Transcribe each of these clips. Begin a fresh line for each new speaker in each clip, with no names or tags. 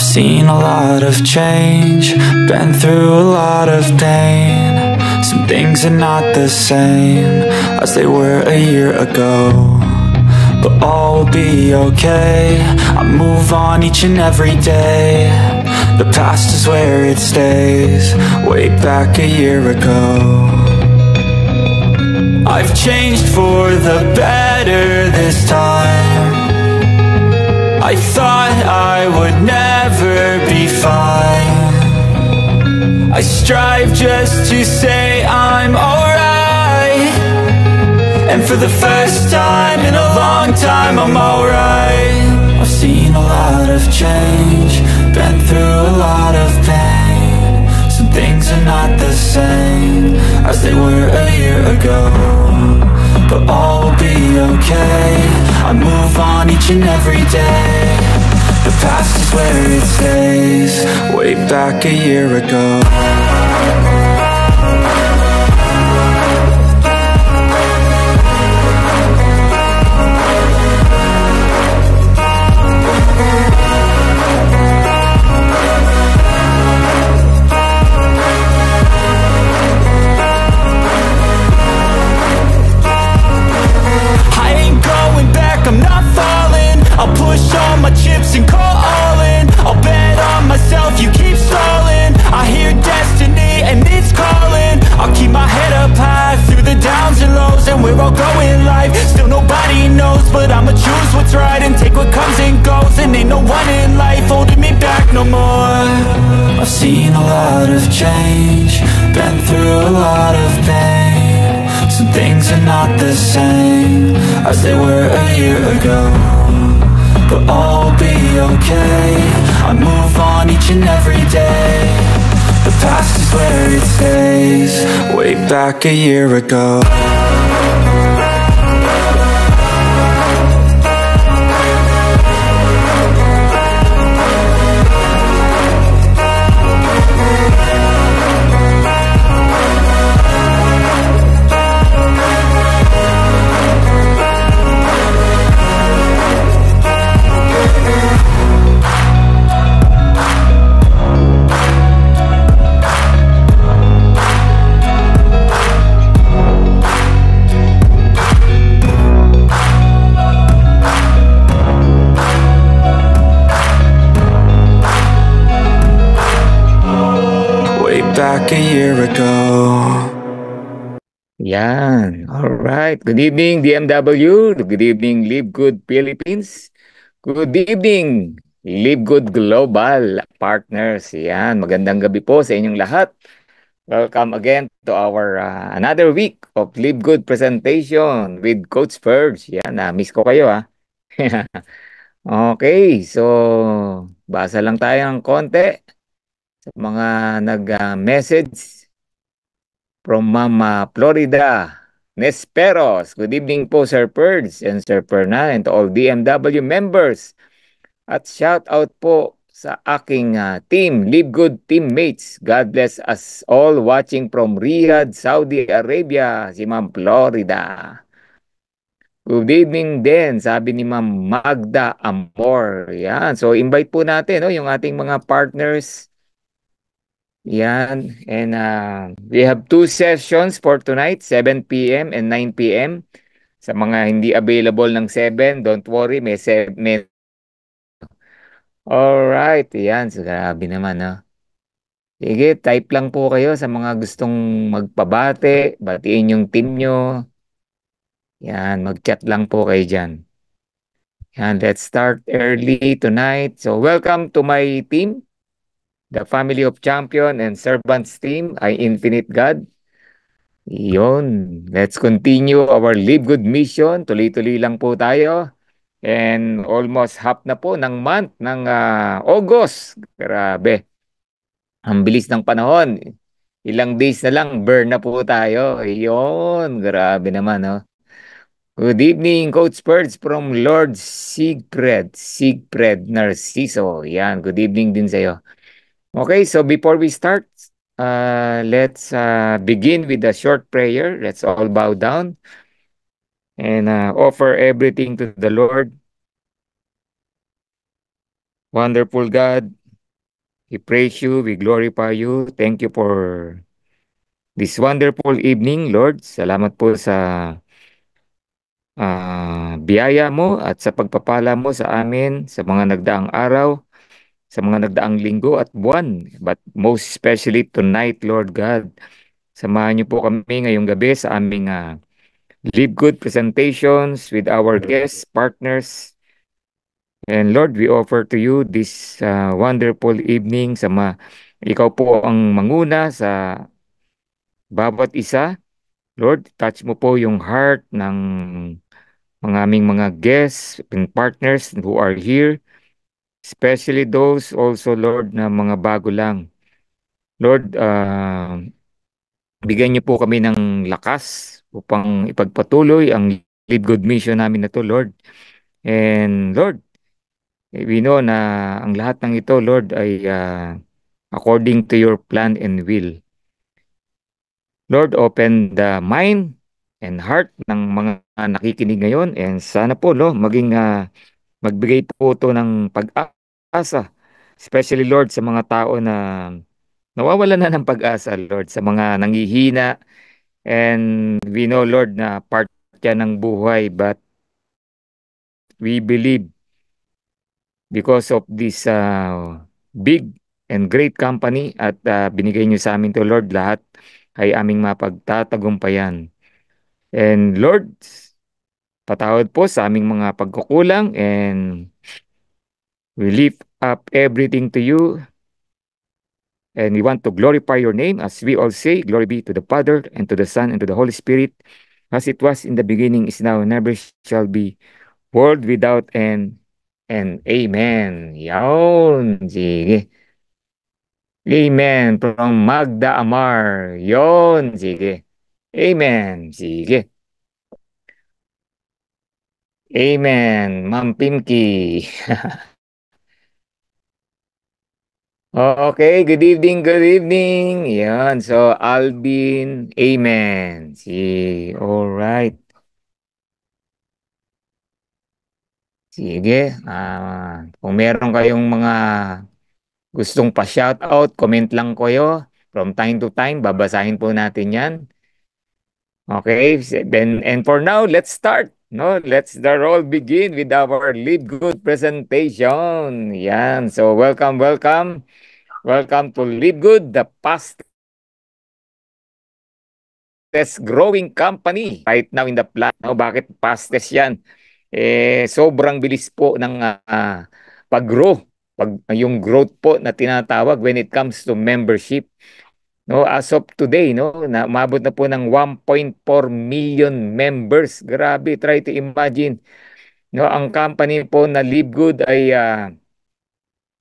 Seen a lot of change, been through a lot of pain. Some things are not the same as they were a year ago, but all will be okay. I move on each and every day. The past is where it stays, way back a year ago. I've changed for the better this time. I thought I would never be fine. I strive just to say I'm alright, and for the first time in a long time I'm alright. I've seen a lot of change, been through a lot of pain. Some things are not the same as they were a year ago, but all will be okay. I move on each and every day. The past is where it stays, way back a year ago. I'm not falling, I'll push all my chips and call all in. I'll bet on myself, you keep stalling. I hear destiny and it's calling. I'll keep my head up high through the downs and lows, and we're all going life. Still nobody knows, but I'ma choose what's right and take what comes and goes. And ain't no one in life holding me back no more. I've seen a lot of change, been through a lot of pain. Some things are not the same as they were a year ago, but all will be okay. I move on each and every day. The past is where it stays, way back a year ago. Back a year ago.
Yan. Alright. Good evening, DMW. Good evening, Live Good Philippines. Good evening, Live Good Global Partners. Yan. Magandang gabi po sa inyong lahat. Welcome again to our another week of Live Good presentation with Coach Ferds. Yan. Miss ko kayo ha. Okay. So, basa lang tayo ng konti sa mga nag-message from Mama Florida Nesperos. Good evening po, Sir Perds and Sir Perna, and to all DMW members. At shout out po sa aking team, Live Good teammates. God bless us all watching from Riyadh, Saudi Arabia, si Ma'am Florida. Good evening din, sabi ni Ma'am Magda Amor. Yan. So, invite po natin yung ating mga partners. Yan. And we have 2 sessions for tonight, 7 p.m. and 9 p.m. Sa mga hindi available ng 7, don't worry, may Alright. Yan. So, grabe naman, no? Sige, type lang po kayo sa mga gustong magpabate, batiin yung team nyo. Yan, mag-chat lang po kayo dyan. Yan, let's start early tonight. So, welcome to my team. The Family of Champion and Servants team, ay Infinite God. Yun. Let's continue our Live Good mission. Tuloy-tuloy lang po tayo. And almost half na po ng month ng August. Grabe. Ang bilis ng panahon. Ilang days na lang, burn na po tayo. Yun. Grabe naman, no? Good evening, Coach Birds from Lord Sigfred Narciso. Yan. Good evening din sa'yo. Okay, so before we start, let's begin with a short prayer. Let's all bow down and offer everything to the Lord. Wonderful God, We praise you, we glorify you. Thank you for this wonderful evening, Lord. Salamat po sa biyaya mo at sa pagpapala mo sa amin sa mga nagdaang araw, sa mga nagdaang linggo at buwan. But most especially tonight, Lord God. Samahan niyo po kami ngayong gabi sa aming Live Good presentations with our guests, partners. And Lord, we offer to you this wonderful evening. Ikaw po ang manguna sa bawat isa. Lord, touch mo po yung heart ng mga aming mga guests and partners who are here. Especially those also, Lord, na mga bago lang. Lord, bigyan niyo po kami ng lakas upang ipagpatuloy ang Live Good mission namin na to, Lord. And Lord, we know na ang lahat ng ito, Lord, ay according to your plan and will. Lord, open the mind and heart ng mga nakikinig ngayon and sana po, magbigay po ito ng pag-asa. Especially, Lord, sa mga tao na nawawalan na ng pag-asa, Lord, sa mga nanghihina. And we know, Lord, na part yan ng buhay, but we believe because of this big and great company at binigay niyo sa amin to, Lord, lahat ay aming mapagtatagumpayan. And Lord, patawad po sa aming mga pagkukulang and we lift up everything to you and we want to glorify your name as we all say, glory be to the Father and to the Son and to the Holy Spirit as it was in the beginning, is now, and never shall be, world without end. And amen. Yawn. Sige. Amen. From Magda Amar. Yon. Sige. Amen. Sige. Amen. Ma'am Pimki. Okay, good evening, good evening. Yan, so Alvin, amen. All right. Sige, kung meron kayong mga gustong pa-shoutout, comment lang kayo. From time to time, babasahin po natin yan. Okay, then and for now, let's start. No, let's the roll begin with our Live Good presentation. Yan, so welcome, welcome. Welcome to Live Good, the fastest growing company right now in the planet. No, bakit fastest yan? Sobrang bilis po ng pag-grow. Yung growth po na tinatawag when it comes to membership. No, as of today, no, umabot na po ng 1.4 million members. Grabe, try to imagine. No, ang company po na Live Good ay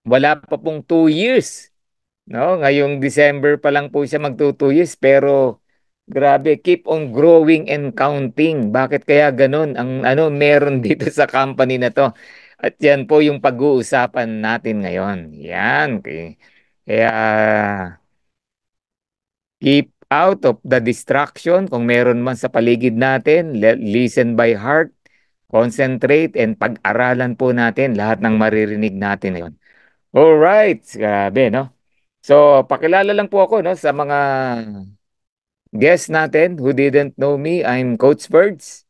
wala pa pong 2 years. No, ngayong December pa lang po siya magto 2 years pero grabe, keep on growing and counting. Bakit kaya ganun ang meron dito sa company na to? At yan po yung pag-uusapan natin ngayon. Yan. Okay. Kaya keep out of the distraction kung meron man sa paligid natin. Listen by heart, concentrate, and pag-aralan po natin lahat ng maririnig natin ngayon. Alright, grabe, no? So, pakilala lang po ako, no, sa mga guests natin who didn't know me. I'm Coach Birds.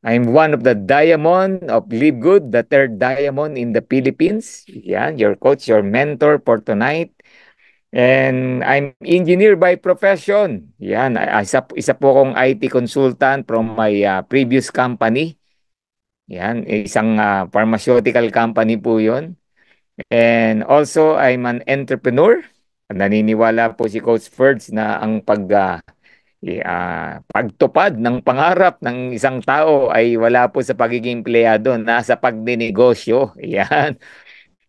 I'm one of the diamond of Live Good, the third diamond in the Philippines. Yan, your coach, your mentor for tonight. And I'm engineer by profession. Yan, isa po akong IT consultant from my previous company. Yan, isang pharmaceutical company po yon. And also, I'm an entrepreneur. Naniniwala po si Coach Ferds na ang pagtupad ng pangarap ng isang tao ay wala po sa pagiging empleyado, nasa pagninegosyo. Yan.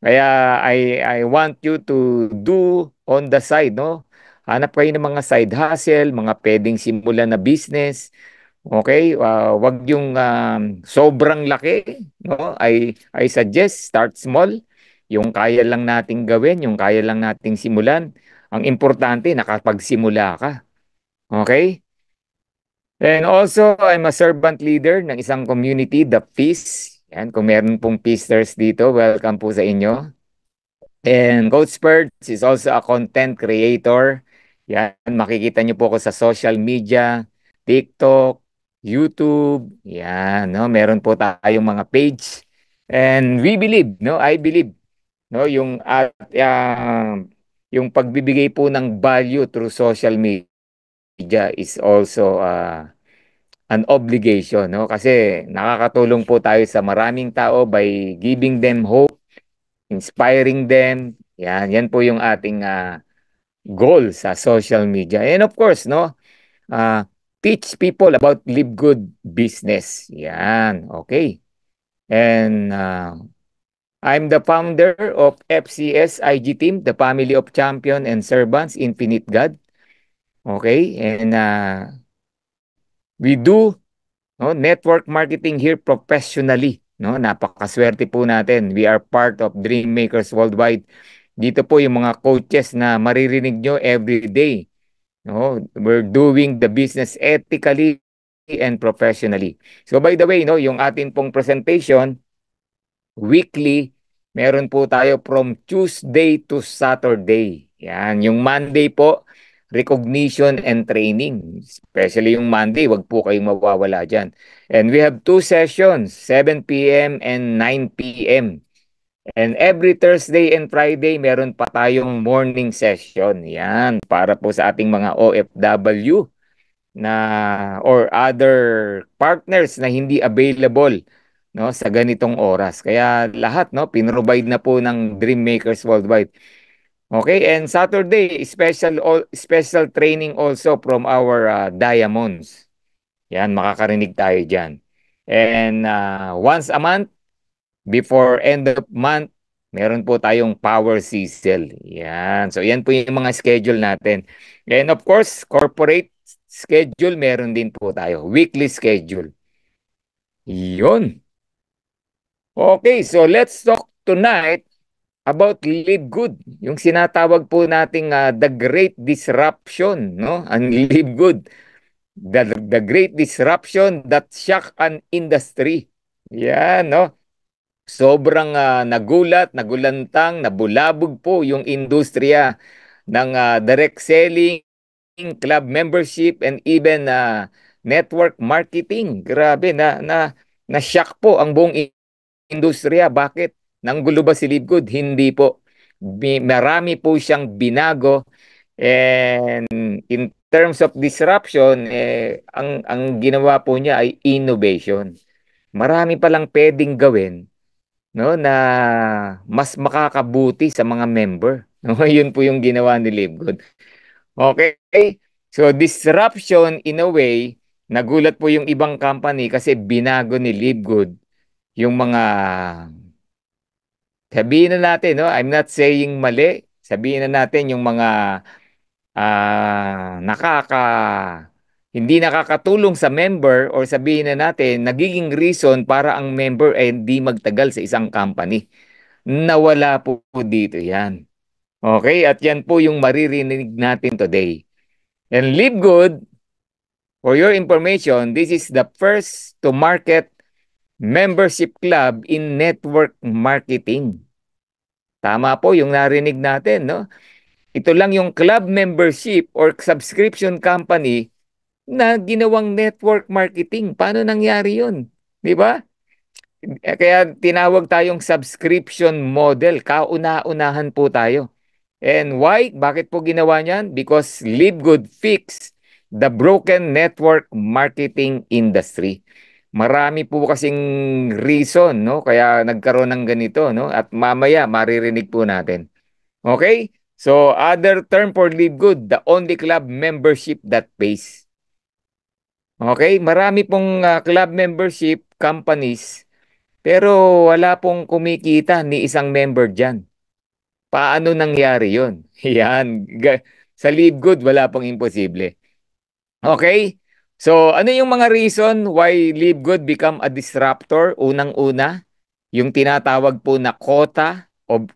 Kaya I want you to do on the side, no? Hanap kayo ng mga side hustle, mga pwedeng simulan na business. Okay? Wag yung sobrang laki, no? I suggest start small. Yung kaya lang nating gawin, yung kaya lang nating simulan. Ang importante, nakapagsimula ka. Okay? And also, I'm a servant leader ng isang community, The Peace. Yan, kung meron pong Peacers dito, welcome po sa inyo. And Coach Spurts is also a content creator. Yan, makikita niyo po ako sa social media, TikTok, YouTube. Yan, no? Meron po tayong mga page. And we believe, no? I believe, no? Yung pagbibigay po ng value through social media is also an obligation, no? Kasi nakakatulong po tayo sa maraming tao by giving them hope, inspiring them. Yan po yung ating goal sa social media. And of course, no, uh, teach people about live good business. Yan, okay. And I'm the founder of FCS IG Team, the Family of Champion and Servants, Infinite God. Okay, and we do, no, network marketing here professionally. No, napakaswerte po natin. We are part of Dream Makers Worldwide. Dito po yung mga coaches na maririnig nyo every day. No, we're doing the business ethically and professionally. So by the way, no, yung atin pong presentation weekly, meron po tayo from Tuesday to Saturday. Yan, yung Monday po, recognition and training. Especially yung Monday, wag po kayong mawawala dyan. And we have two sessions, 7 p.m. and 9 p.m. And every Thursday and Friday, meron pa tayong morning session. Yan, para po sa ating mga OFW na or other partners na hindi available, no, sa ganitong oras. Kaya lahat, no, pinrovide na po ng Dream Makers Worldwide. Okay, and Saturday special training also from our Diamonds. Yan, makakarinig tayo diyan. And once a month, before end of month, meron po tayong power sizzle. Yan. So yan po yung mga schedule natin. And of course, corporate schedule, meron din po tayo. Weekly schedule. Yun. Okay, so let's talk tonight about Live Good. Yung sinatawag po nating the Great Disruption, no? Ang Live Good. The Great Disruption that shock an industry. Yan, no? Sobrang nagulantang, nabulabog po yung industriya ng direct selling, club membership, and even network marketing. Grabe na shock po ang buong industriya. Bakit? Nanggulo ba si Livegood? Hindi po. Marami po siyang binago, and in terms of disruption, ang ginawa po niya ay innovation. Marami palang pwedeng gawin, no, na mas makakabuti sa mga member. No, yun po yung ginawa ni Livegood. Okay? So disruption in a way, nagulat po yung ibang company kasi binago ni Livegood yung mga, sabihin na natin, no, I'm not saying mali. Sabihin na natin yung mga ah, nakaka hindi nakakatulong sa member, or sabihin na natin nagiging reason para ang member ay hindi magtagal sa isang company. Nawala po dito yan. Okay? At yan po yung maririnig natin today. And Live Good, for your information, this is the first to market membership club in network marketing. Tama po yung narinig natin, no? Ito lang yung club membership or subscription company na ginawang network marketing. Paano nangyari yun? Di ba? Kaya tinawag tayong subscription model. Kauna-unahan po tayo. And why? Bakit po ginawa niyan? Because Live Good fix the broken network marketing industry. Marami po kasing reason, no? Kaya nagkaroon ng ganito, no? At mamaya maririnig po natin. Okay? So, other term for Live Good, the only club membership that pays. Okay? Marami pong club membership companies, pero wala pong kumikita ni isang member dyan. Paano nangyari yun? Yan. Sa Live Good, wala pong imposible. Okay? So, ano yung mga reason why Live Good become a disruptor? Unang-una, yung tinatawag po na quota,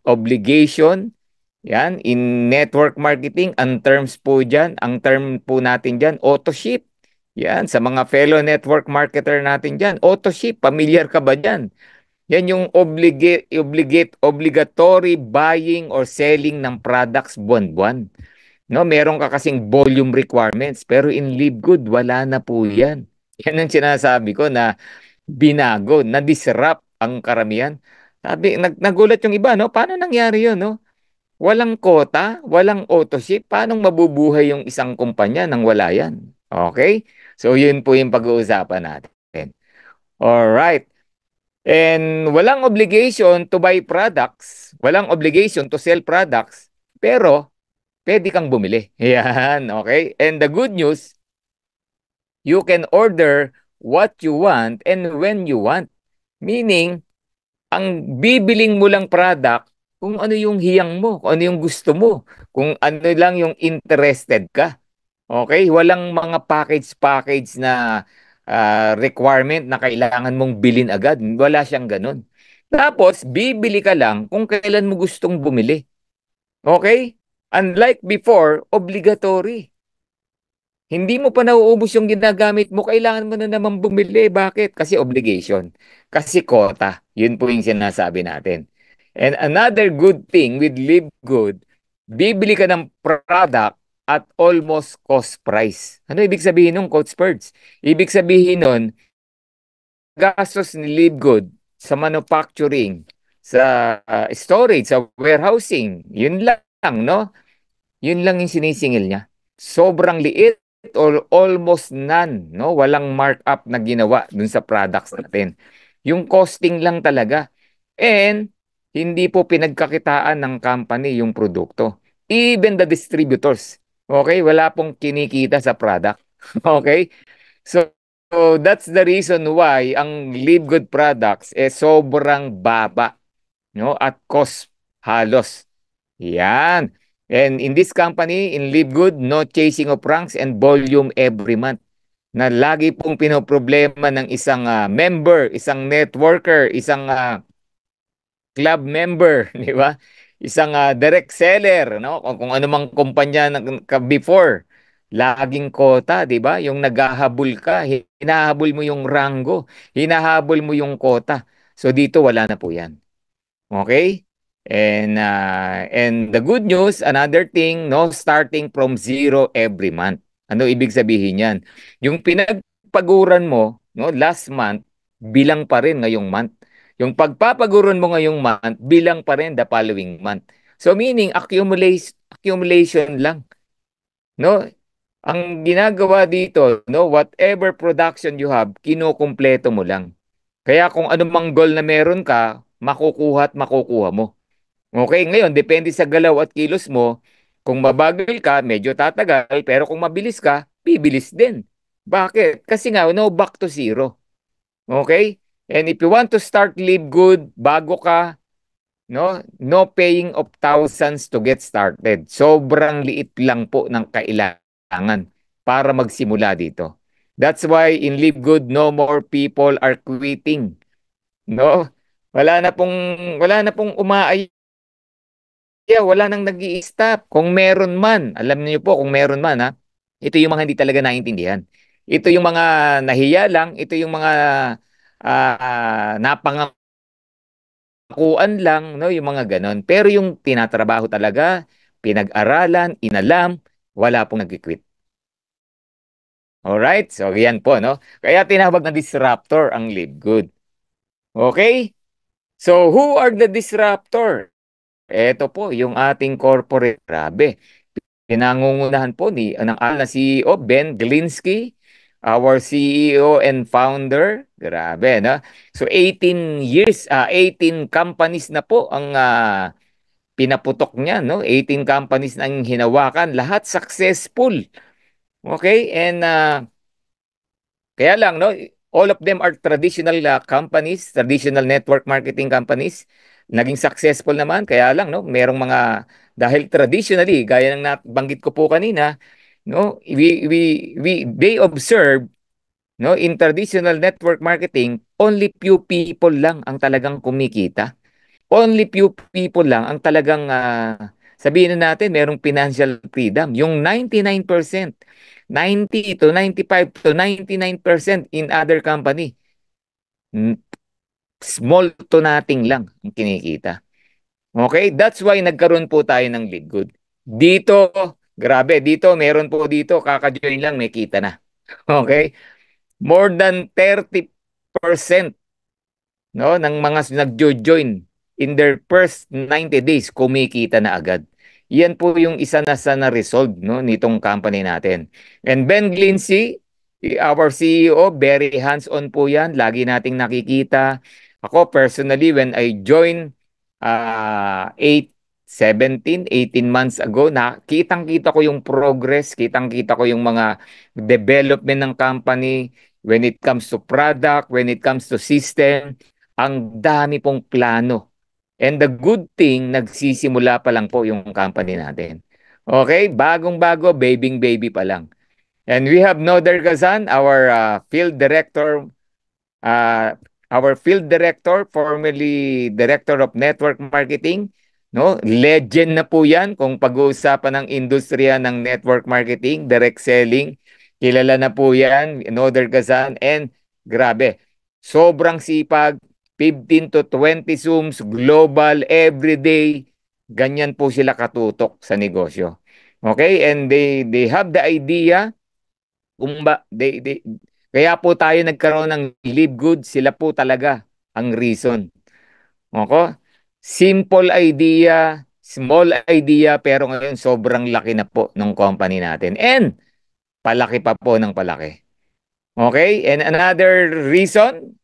obligation. Yan, in network marketing, ang terms po dyan, ang term po natin dyan, auto ship. Yan, sa mga fellow network marketer natin dyan, auto ship, familiar ka ba dyan? Yan yung obligatory buying or selling ng products buwan-buwan. No, meron ka kasing volume requirements, pero in Live Good wala na po yan. Yan ang sinasabi ko na binago, na-disrupt ang karamihan. Nagulat yung iba, no? Paano nangyari yun, no? Walang quota, walang auto ship. Paano mabubuhay yung isang kumpanya nang wala yan? Okay? So, yun po yung pag-uusapan natin. Alright. And walang obligation to buy products, walang obligation to sell products, pero pwede kang bumili. Yan, okay? And the good news, you can order what you want and when you want. Meaning, ang bibiling mo lang product kung ano yung hiyang mo, kung ano yung gusto mo, kung ano lang yung interested ka. Okay? Walang mga package na requirement na kailangan mong bilhin agad. Wala siyang ganun. Tapos, bibili ka lang kung kailan mo gustong bumili. Okay? Unlike before, obligatory. Hindi mo pa nauubos yung ginagamit mo, kailangan mo na naman bumili. Bakit? Kasi obligation. Kasi quota. Yun po yung sinasabi natin. And another good thing with Live Good, bibili ka ng product at almost cost price. Ano ibig sabihin ng Coach Birds? Ibig sabihin nun, gastos ni Live Good sa manufacturing, sa storage, sa warehousing, yun lang, no? Yun lang yung sinisingil niya. Sobrang liit or almost none, no? Walang markup na ginawa dun sa products natin. Yung costing lang talaga. And hindi po pinagkakitaan ng company yung produkto. Even the distributors. Okay? Wala pong kinikita sa product. Okay? So that's the reason why ang Live Good products sobrang baba, no? At cost halos. Yan. And in this company, in Live Good, no chasing of ranks and volume every month. Na lagi pong pinoproblema ng isang member, isang networker, isang club member, di ba? Isang direct seller, no? Kung ano mang kumpanya before, laging quota, di ba? Yung naghahabol ka, hinahabol mo yung rango, hinahabol mo yung quota. So dito wala na po 'yan. Okay? And the good news, another thing, no, starting from zero every month. Ano ibig sabihin yan? Yung pinagpaguran mo, no, last month, bilang pa rin ngayong month. Yung pagpapaguran mo ngayong month, bilang pa rin the following month. So meaning, accumulation lang. No? Ang ginagawa dito, no, whatever production you have, kinukumpleto mo lang. Kaya kung anumang goal na meron ka, makukuha at makukuha mo. Okay, ngayon, depende sa galaw at kilos mo. Kung mabagal ka, medyo tatagal. Pero kung mabilis ka, bibilis din. Bakit? Kasi nga, no back to zero. Okay? And if you want to start Live Good, bago ka, no paying of thousands to get started. Sobrang liit lang po ng kailangan para magsimula dito. That's why in Live Good, no more people are quitting. No? Wala na pong umaay. Yeah, wala nang nag-i-stop. Kung meron man, alam niyo po kung meron man ha, ito yung mga hindi talaga naintindihan. Ito yung mga nahiya lang, ito yung mga napangakuan lang, no, yung mga ganon. Pero yung tinatrabaho talaga, pinag-aralan, inalam, wala pong nag-quit. Alright? So, yan po, no? Kaya tinawag na disruptor ang Live Good. Okay? So, who are the disruptor? Ito po, yung ating corporate. Grabe. Pinangungunahan po ng CEO Ben Glinsky, our CEO and founder. Grabe, no? So 18 years, 18 companies na po ang pinaputok niya, no? 18 companies na ang hinawakan, lahat successful. Okay? And kaya lang, no? All of them are traditional companies, traditional network marketing companies. Naging successful naman, kaya lang, no? Merong mga, dahil traditionally, gaya ng nabanggit ko po kanina, no? They observe, no? In traditional network marketing, only few people lang ang talagang kumikita. Only few people lang ang talagang sabihin na natin merong financial freedom. Yung 99%, 90 to 95 to 99% in other company. small to nothing lang ang kinikita. Okay? That's why nagkaroon po tayo ng Live Good. Dito, grabe, dito, meron po dito, kaka-join lang, may kita na. Okay? More than 30% no, ng mga nagjo-join in their first 90 days, kumikita na agad. Yan po yung isa na sa na-resolve no, nitong company natin. And Ben Glincy, our CEO, very hands-on po yan. Lagi nating nakikita. Ako personally, when I joined 18 months ago, na kitang-kita ko yung progress, kitang-kita ko yung mga development ng company when it comes to product, when it comes to system. Ang dami pong plano. And the good thing, nagsisimula pa lang po yung company natin. Okay? Bagong-bago, baby pa lang. And we have Noder Gazan, uh, our field director, formerly director of network marketing. No? Legend na po yan kung pag-uusapan ng industriya ng network marketing, direct selling. Kilala na po yan, Noder Gazan. And grabe, sobrang sipag, 15 to 20 Zooms, global, everyday. Ganyan po sila katutok sa negosyo. Okay? And they have the idea kung ba, kaya po tayo nagkaroon ng Live Good, sila po talaga ang reason. Okay? Simple idea, small idea, pero ngayon sobrang laki na po ng company natin. And palaki pa po ng palaki. Okay? And another reason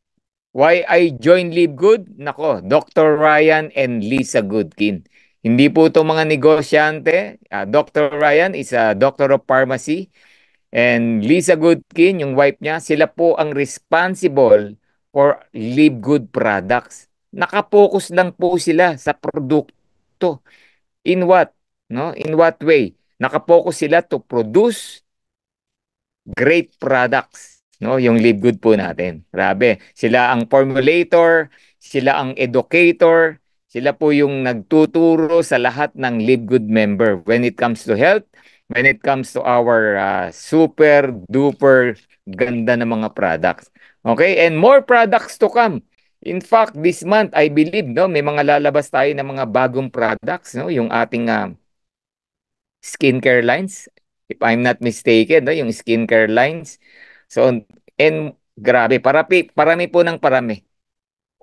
why I joined Live Good, nako, Dr. Ryan and Lisa Goodkin. Hindi po ito mga negosyante. Dr. Ryan is a doctor of pharmacy. And Lisa Goodkin, yung wife niya, sila po ang responsible for Live Good products. Nakapokus lang po sila sa produkto. In what? No? In what way? Nakapokus sila to produce great products. No? Yung Live Good po natin. Grabe. Sila ang formulator, sila ang educator, sila po yung nagtuturo sa lahat ng Live Good member when it comes to health, when it comes to our super duper ganda ng mga products. Okay? And more products to come. In fact, this month, I believe, no, may mga lalabas tayo ng mga bagong products, no, yung ating skincare lines, if I'm not mistaken, no, yung skincare lines. So, and grabe, parami po ng parami.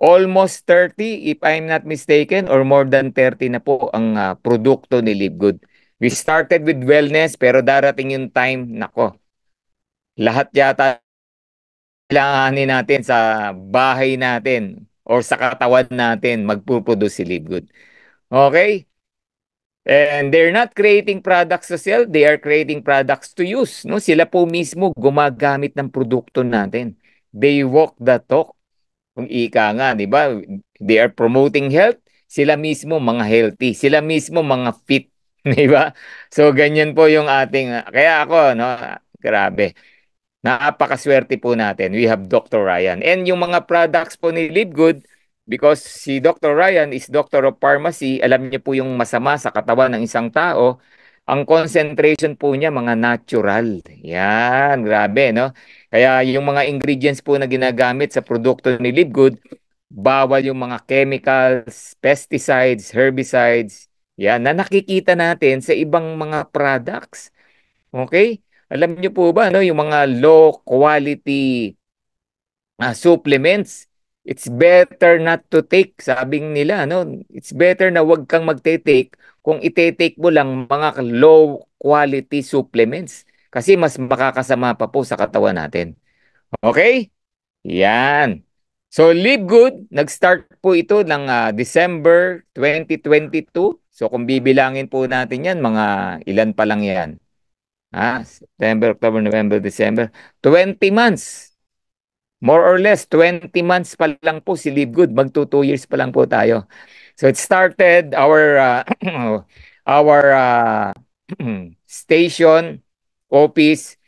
Almost 30, if I'm not mistaken, or more than 30 na po ang produkto ni Live Good. We started with wellness, pero darating yung time, nako, lahat yata kailanganin natin sa bahay natin or sa katawan natin magpuproduce si Live Good. Okay? And they're not creating products to sell, they are creating products to use. No? Sila po mismo gumagamit ng produkto natin. They walk the talk. Kung ika nga, di ba? They are promoting health. Sila mismo mga healthy. Sila mismo mga fit. Di ba? So, ganyan po yung ating... Kaya ako, no? Grabe. Napakaswerte po natin. We have Dr. Ryan. And yung mga products po ni Live Good, because si Dr. Ryan is Doctor of Pharmacy, alam niyo po yung masama sa katawan ng isang tao, ang concentration po niya mga natural. Yan, grabe, no? Kaya yung mga ingredients po na ginagamit sa produkto ni Live Good, bawal yung mga chemicals, pesticides, herbicides, yan, na nakikita natin sa ibang mga products. Okay? Alam niyo po ba, no, yung mga low quality supplements, it's better not to take, sabing nila, no? It's better na wag kang magte-take kung ite-take mo lang mga low quality supplements kasi mas makakasama pa po sa katawan natin. Okay? Yan. So Live Good, nag-start po ito ng December 2022. So kung bibilangin po natin yan, mga ilan pa lang yan. September, October, November, December. 20 months. More or less, 20 months pa lang po si Live Good. Magto 2 years pa lang po tayo. So it started, our station office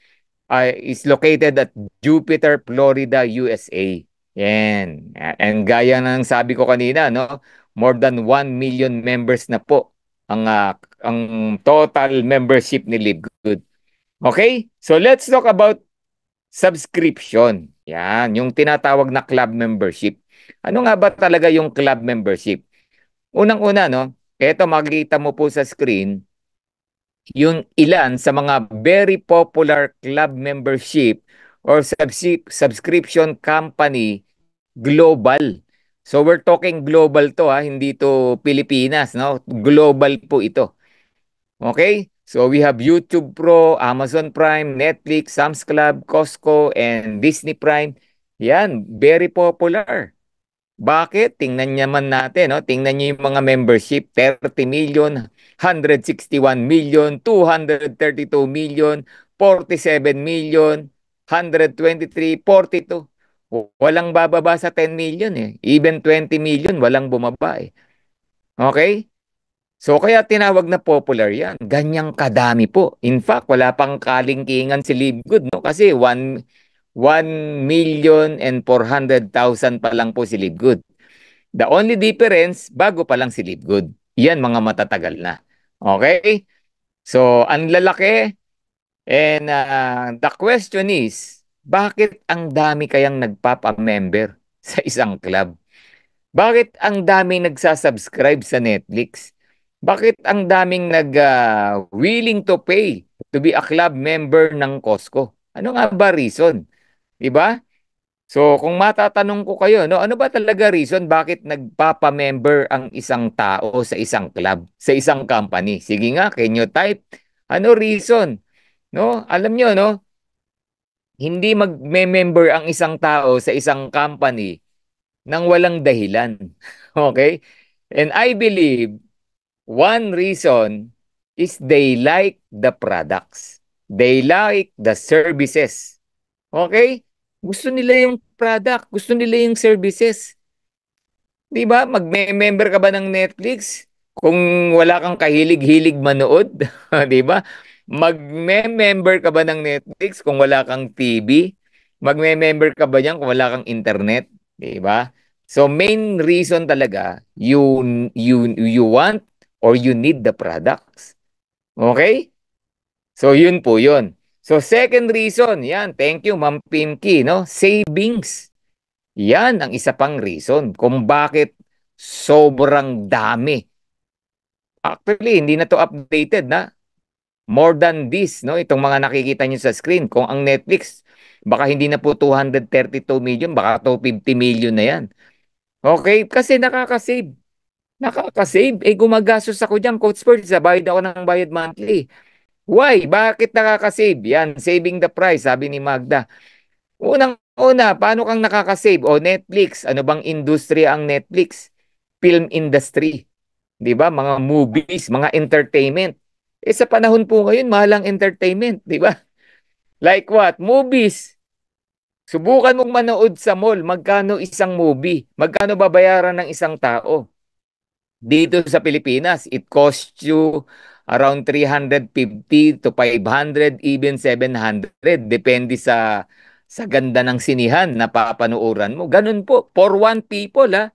is located at Jupiter, Florida, USA. Yan. And gaya ng sabi ko kanina, no? More than 1 million members na po ang total membership ni Live Good. Okay? So let's talk about subscription. Yan, yung tinatawag na club membership. Ano nga ba talaga yung club membership? Unang-una, no? Ito makikita mo po sa screen, yung ilan sa mga very popular club membership or subscription company global. So we're talking global to ha, hindi to Pilipinas, no? Global po ito. Okay? So we have YouTube Pro, Amazon Prime, Netflix, Sam's Club, Costco, and Disney Prime. Yan, very popular. Bakit? Tingnan naman natin, no? Tingnan niyo yung mga membership, 30 million, 161 million, 232 million, 47 million, 123, 42. Walang bababa sa 10 million eh. Even 20 million, walang bumaba eh. Okay? So kaya tinawag na popular yan. Ganyang kadami po. In fact, wala pang kalingkingan si Livegood, no? Kasi 1,400,000 pa lang po si Livegood. The only difference, bago pa lang si Livegood. Yan, mga matatagal na. Okay? So, ang lalaki. And the question is, bakit ang dami kayang nagpapa-member sa isang club? Bakit ang daming nagsasubscribe sa Netflix? Bakit ang daming willing to pay to be a club member ng Costco? Ano nga ba reason? 'Di ba? So, kung matatanong ko kayo, no, ano ba talaga reason bakit nagpapa-member ang isang tao sa isang club, sa isang company? Sige nga, can you type? Ano reason? No? Alam nyo, no? Hindi mag-member ang isang tao sa isang company nang walang dahilan. Okay? And I believe one reason is they like the products. They like the services. Okay? Gusto nila yung product, gusto nila yung services. 'Di ba? Magme-member ka ba ng Netflix kung wala kang kahilig-hilig manood? 'Di ba? Magme-member ka ba ng Netflix kung wala kang TV? Magme-member ka ba niyan kung wala kang internet? 'Di ba? So main reason talaga, you want or you need the products. Okay? So yun po yun. So second reason, yan, thank you Ma'am Pimki, no? Savings. Yan ang isa pang reason kung bakit sobrang dami. Actually, hindi na to updated na. More than this, no? Itong mga nakikita nyo sa screen. Kung ang Netflix, baka hindi na po 232 million, baka 250 million na yan. Okay? Kasi nakakasave. Nakakasave. Eh, gumagastos ako dyan, Coach Spurs. Bayad ako ng bayad monthly. Why? Bakit nakakasave? Yan, saving the price, sabi ni Magda. Unang-una, paano kang nakakasave? O Netflix, ano bang industriya ang Netflix? Film industry. 'Di ba? Mga movies, mga entertainment. Eh sa panahon po ngayon, mahal ang entertainment, 'di ba? Like what? Movies. Subukan mong manood sa mall, magkano isang movie? Magkano babayaran ng isang tao? Dito sa Pilipinas, it costs you around 350 to 500, even 700. Depende sa ganda ng sinihan na papanuoran mo. Ganun po, for one people ha.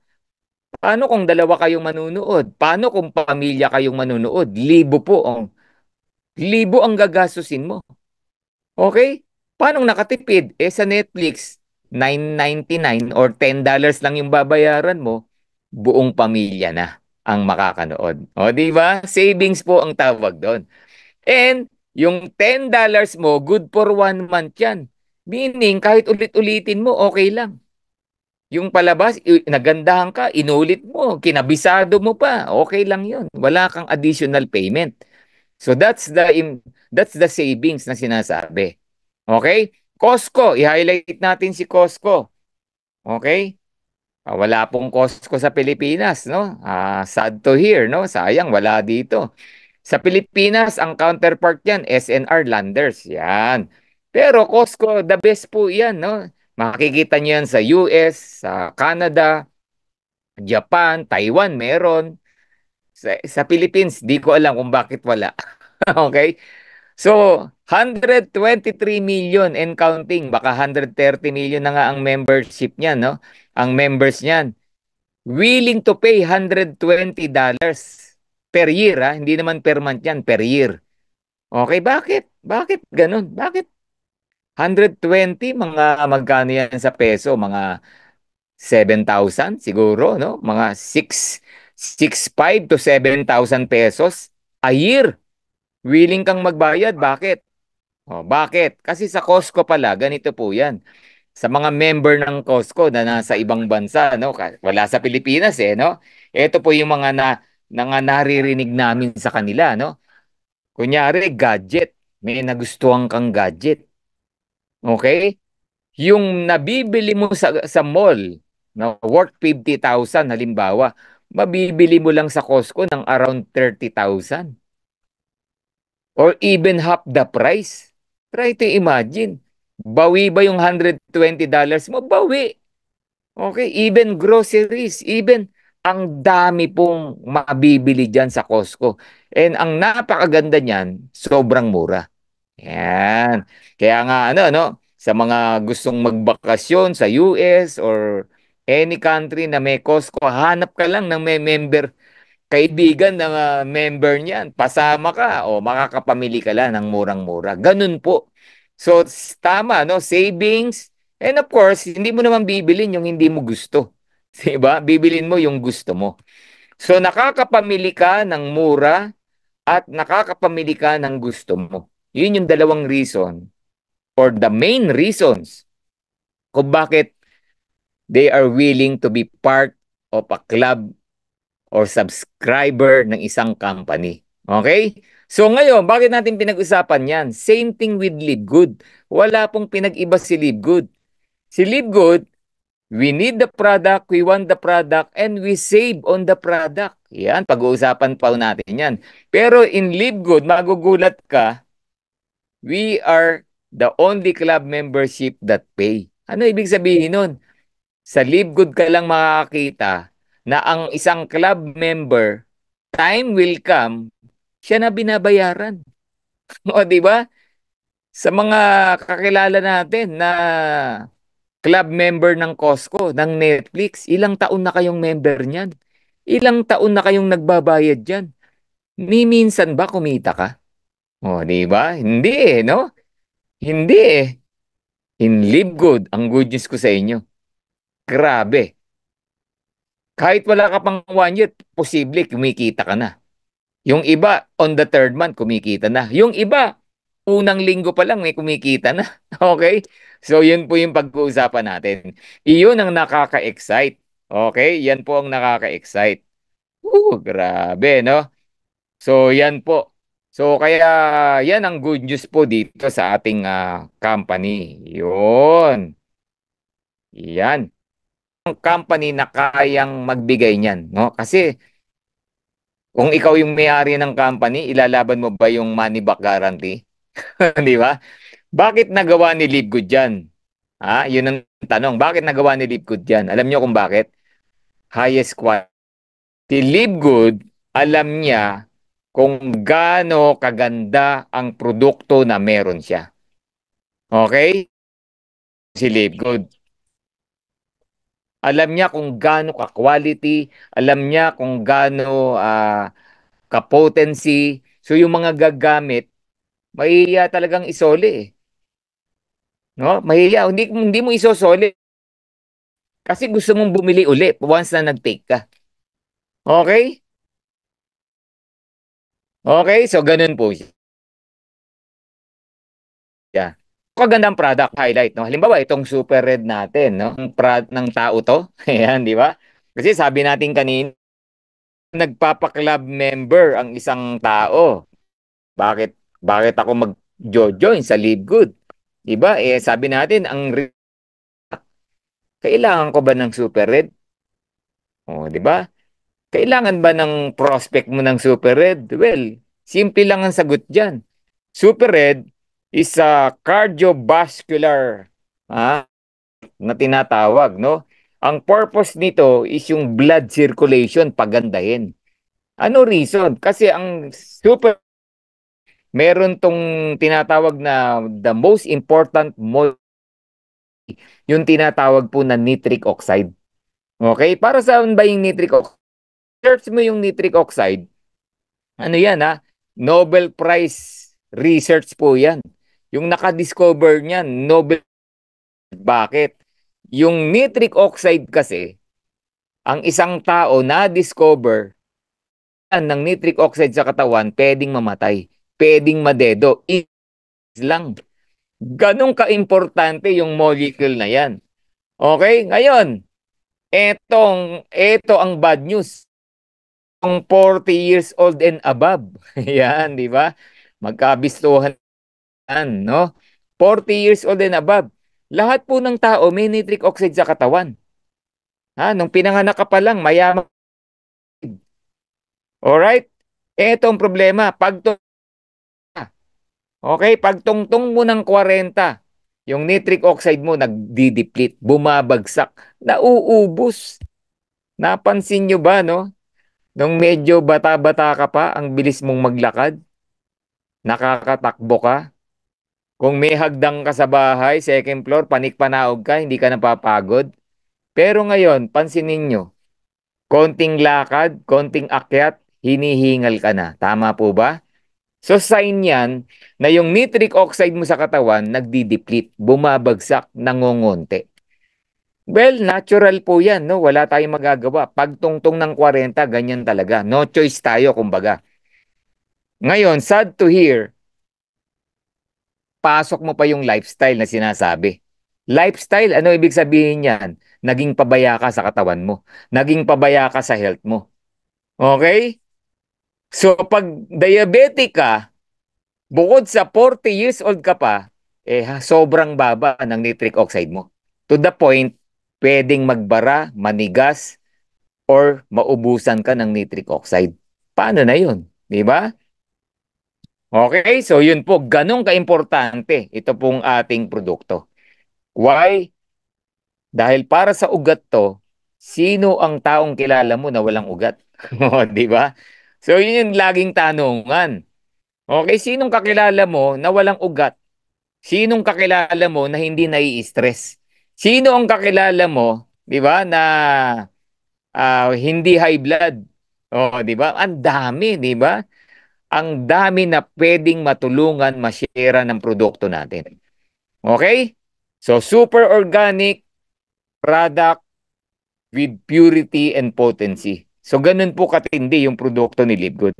Paano kung dalawa kayong manunood? Paano kung pamilya kayong manunood? Libo po. Libo ang gagastusin mo. Okay? Paano nakatipid? Eh sa Netflix, 9.99 or $10 lang yung babayaran mo, buong pamilya na ang makakanood. O, di ba? Savings po ang tawag doon. And yung $10 mo, good for 1 month yan. Meaning, kahit ulit-ulitin mo, okay lang. Yung palabas, nagandahan ka, inulit mo, kinabisado mo pa, okay lang yun. Wala kang additional payment. So that's the savings na sinasabi. Okay? Costco, i-highlight natin si Costco. Okay? Wala pong Costco sa Pilipinas, no? Sad to hear, no? Sayang, wala dito. Sa Pilipinas, ang counterpart yan, SNR Landers. Yan. Pero Costco, the best po yan, no? Makikita nyo yan sa US, sa Canada, Japan, Taiwan, meron. Sa Philippines, di ko alam kung bakit wala. Okay? So, 123 million and counting. Baka 130 million na nga ang membership niyan, no? Ang members niyan. Willing to pay $120 per year, ha? Hindi naman per month yan, per year. Okay, bakit? Bakit ganun? Bakit 120? Mga magkano yan sa peso? Mga 7,000 siguro, no? Mga 6,500 to 7,000 pesos a year. Willing kang magbayad. Bakit? Bakit? Kasi sa Costco pala, ganito po yan. Sa mga member ng Costco na nasa ibang bansa, no? Wala sa Pilipinas no? Ito po yung mga naririnig namin sa kanila, no? Kunyari, gadget. May nagustuhan kang gadget. Okay? Yung nabibili mo sa mall na worth 50,000 halimbawa, mabibili mo lang sa Costco ng around 30,000 or even half the price. Try to imagine. Bawi ba yung $120 mo? Bawi. Okay, even groceries, even ang dami pong mabibili dyan sa Costco. And ang napakaganda niyan, sobrang mura. Yan. Kaya nga sa mga gustong magbakasyon sa US or any country na may Costco, hanap ka lang ng may member, kaibigan ng member niyan. Pasama ka o makakapamili ka lang ng murang-mura. Ganun po. So tama savings, and of course, hindi mo naman bibilin yung hindi mo gusto. 'Di ba? Bibilin mo yung gusto mo. So nakakapamili ka ng mura at nakakapamili ka ng gusto mo. Yun yung dalawang reason or the main reasons kung bakit they are willing to be part of a club or subscriber ng isang company. Okay? So ngayon, bakit natin pinag-usapan yan? Same thing with Live Good. Wala pong pinag-iba si Live Good. Si Live Good, we need the product, we want the product, and we save on the product. Yan, pag-uusapan pa natin yan. Pero in Live Good, magugulat ka, we are the only club membership that pay. Ano ibig sabihin nun? Sa Live Good ka lang makakita na ang isang club member, time will come, siya na binabayaran. O, di ba? Sa mga kakilala natin na club member ng Costco, ng Netflix, ilang taon na kayong member niyan? Ilang taon na kayong nagbabayad diyan? Ni minsan ba kumita ka? O, di ba? Hindi no? Hindi In Live Good, ang good news ko sa inyo, grabe. Kahit wala ka pang 1 year, posible kumikita ka na. Yung iba, on the third month, kumikita na. Yung iba, unang linggo pa lang may kumikita na. Okay? So, yun po yung pag-uusapan natin. Iyon ang nakaka-excite. Okay? Yan po ang nakaka-excite. Grabe, no? So, yan po. So, kaya yan ang good news po dito sa ating company. Yun. Yan. Ang company na kayang magbigay niyan, no? Kasi kung ikaw yung may-ari ng company, ilalaban mo ba yung money back guarantee? Di ba? Bakit nagawa ni Live Good yan? Yun ang tanong. Bakit nagawa ni Live Good yan? Alam niyo kung bakit? Highest quality. Si Live Good, alam niya kung gaano kaganda ang produkto na meron siya. Okay? Si Live Good. Alam niya kung gaano ka-quality, alam niya kung gaano ka-potency. So yung mga gagamit, mahihiya talagang isoli No? Mahihiya. Hindi mo isosoli kasi gusto mong bumili uli once na nag-take ka. Okay? Okay, so ganun po siya. Kagandang product highlight, no? Halimbawa, itong Super Red natin, no? Ng tao to. Ayan, di ba? Kasi sabi natin kanina, nagpapa-club member ang isang tao. Bakit ako mag-join sa Live Good? Diba? Sabi natin, kailangan ko ba ng Super Red? Di ba? Kailangan ba ng prospect mo ng Super Red? Well, simple lang ang sagot diyan. Super Red is a cardiovascular na tinatawag, no? Ang purpose nito is yung blood circulation pagandahin. Ano reason? Kasi ang super meron tong tinatawag na the most important yung tinatawag po na nitric oxide. Okay? Para saan ba yung nitric oxide? Search mo yung nitric oxide. Ano yan Nobel Prize research po yan. Yung nakadiscover niyan, Nobel. Bakit? Yung nitric oxide kasi, ang isang tao na-discover ng nitric oxide sa katawan, pwedeng mamatay, pwedeng madedo. Is lang. Ganong kaimportante yung molecule na yan. Okay? Ngayon, eto ang bad news. Kung 40 years old and above. Yan, di ba? Magkabistuhan, no? 40 years old and above. Lahat po ng tao may nitric oxide sa katawan. Ha? Nung pinanganak ka pa lang, mayaman. Alright? Eto ang problema. Okay, pagtungtong mo ng 40, yung nitric oxide mo nagdi-deplete, bumabagsak, nauubos. Napansin nyo ba, no? Nung medyo bata-bata ka pa, ang bilis mong maglakad, nakakatakbo ka. Kung may hagdang ka sa bahay, second floor, panik-panaog ka, hindi ka napapagod. Pero ngayon, pansinin nyo, konting lakad, konting akyat, hinihingal ka na. Tama po ba? So sign yan na yung nitric oxide mo sa katawan nagdi-deplete, bumabagsak, nangongonti. Well, natural po yan, no? Wala tayong magagawa. Pagtungtong ng 40, ganyan talaga. No choice tayo, kumbaga. Ngayon, sad to hear, pasok mo pa yung lifestyle na sinasabi. Lifestyle, ano ibig sabihin yan? Naging pabaya ka sa katawan mo. Naging pabaya ka sa health mo. Okay? So, pag diabetic ka, bukod sa 40 years old ka pa, sobrang baba ng nitric oxide mo. To the point, pwedeng magbara, manigas, or maubusan ka ng nitric oxide. Paano na yun? Di ba? Okay, so yun po, ganun kaimportante ito pong ating produkto. Why? Dahil para sa ugat to, sino ang taong kilala mo na walang ugat? Di ba? So yun yung laging tanungan. Okay, sinong kakilala mo na walang ugat? Sinong kakilala mo na hindi nai-stress? Sino ang kakilala mo, 'di ba, na hindi high blood? Oh, 'di ba? Ang dami, 'di ba? Ang dami na pwedeng matulungan, ma-share ng produkto natin. Okay? So super organic product with purity and potency. So ganun po katindi yung produkto ni Live Good.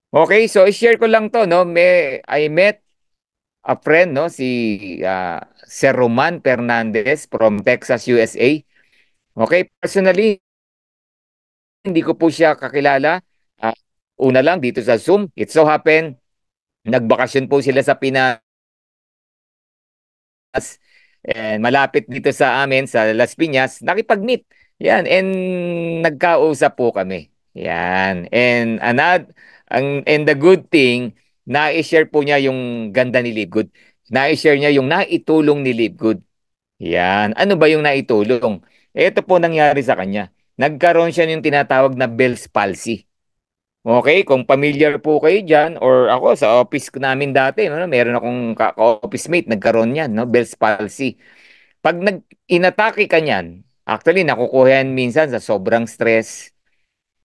Okay, so i-share ko lang to, no? I met a friend, no, si Sir Roman Fernandez from Texas, USA. Okay, personally, hindi ko po siya kakilala. Ah, una lang dito sa Zoom, it so happen, nagbakasyon po sila sa Pinas and malapit dito sa amin sa Las Piñas, nakipag-meet. Yan, and nagkausap po kami. Yan. And the good thing, na-share po niya yung ganda ni Live Good. Na-share niya yung naitulong ni Live Good. Yan. Ano ba yung naitulong? Ito po nangyari sa kanya. Nagkaroon siya ng tinatawag na Bell's palsy. Okay, kung familiar po kayo dyan, or ako sa office ko namin dati, no, meron akong ka-office mate, nagkaroon yan, no, Bell's palsy. Pag inatake ka niyan, actually, nakukuha yan minsan sa sobrang stress.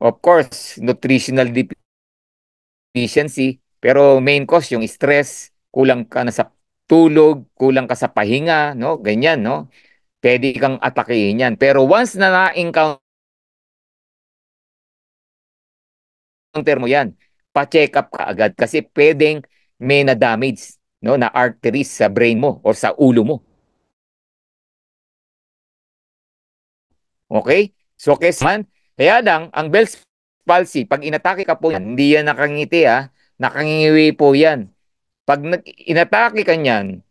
Of course, nutritional deficiency, pero main cause yung stress, kulang ka na sa tulog, kulang ka sa pahinga, no, ganyan, no. Pwede kang atakehin yan. Pero once na na-encounter mo yan, pa-check up ka agad kasi pwedeng may na-damage, no, na arteries sa brain mo or sa ulo mo. Okay? So, man, kaya lang, ang Bell's palsy, pag inatake ka po yan, hindi yan nakangiti, nakangingiwi po yan. Pag inatake ka niyan,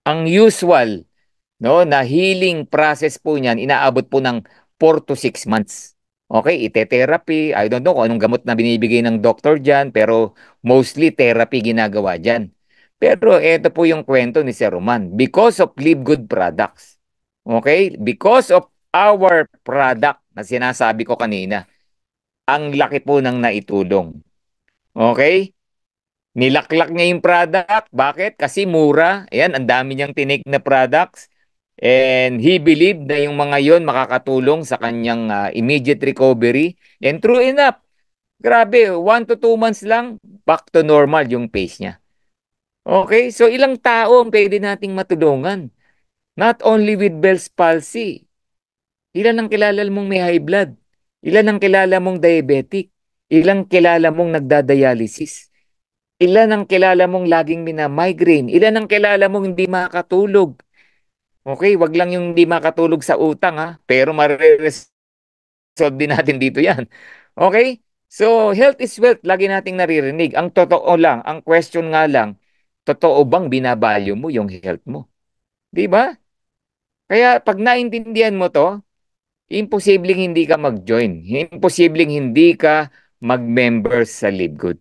ang usual, no, na healing process po niyan, inaabot po ng 4 to 6 months. Okay, ite-therapy. I don't know kung anong gamot na binibigay ng doctor dyan, pero mostly therapy ginagawa dyan. Pero ito po yung kwento ni Sir Roman. Because of Live Good products. Okay? Because of our product na sinasabi ko kanina, ang laki po ng naitulong. Okay? Nilaklak niya yung product. Bakit? Kasi mura. Ayan, ang dami niyang tinik na products. And he believed na yung mga yon makakatulong sa kanyang immediate recovery. And true enough, grabe, 1 to 2 months lang, back to normal yung pace niya. Okay, so ilang tao ang pwede nating matulungan? Not only with Bell's palsy. Ilan ang kilala mong may high blood? Ilan ang kilala mong diabetic? Ilan kilala mong nagdadialysis? Ilan ang kilala mong laging mina-migraine? Ilan ang kilala mong hindi makatulog? Okay, wag lang yung hindi makatulog sa utang ha, pero mariresolve din natin dito yan. Okay? So, health is wealth, lagi nating naririnig. Ang totoo lang, ang question nga lang, totoo bang binavalue mo yung health mo? Di ba? Kaya pag naintindihan mo to, imposibleng hindi ka mag-join. Imposibleng hindi ka mag-member sa Live Good.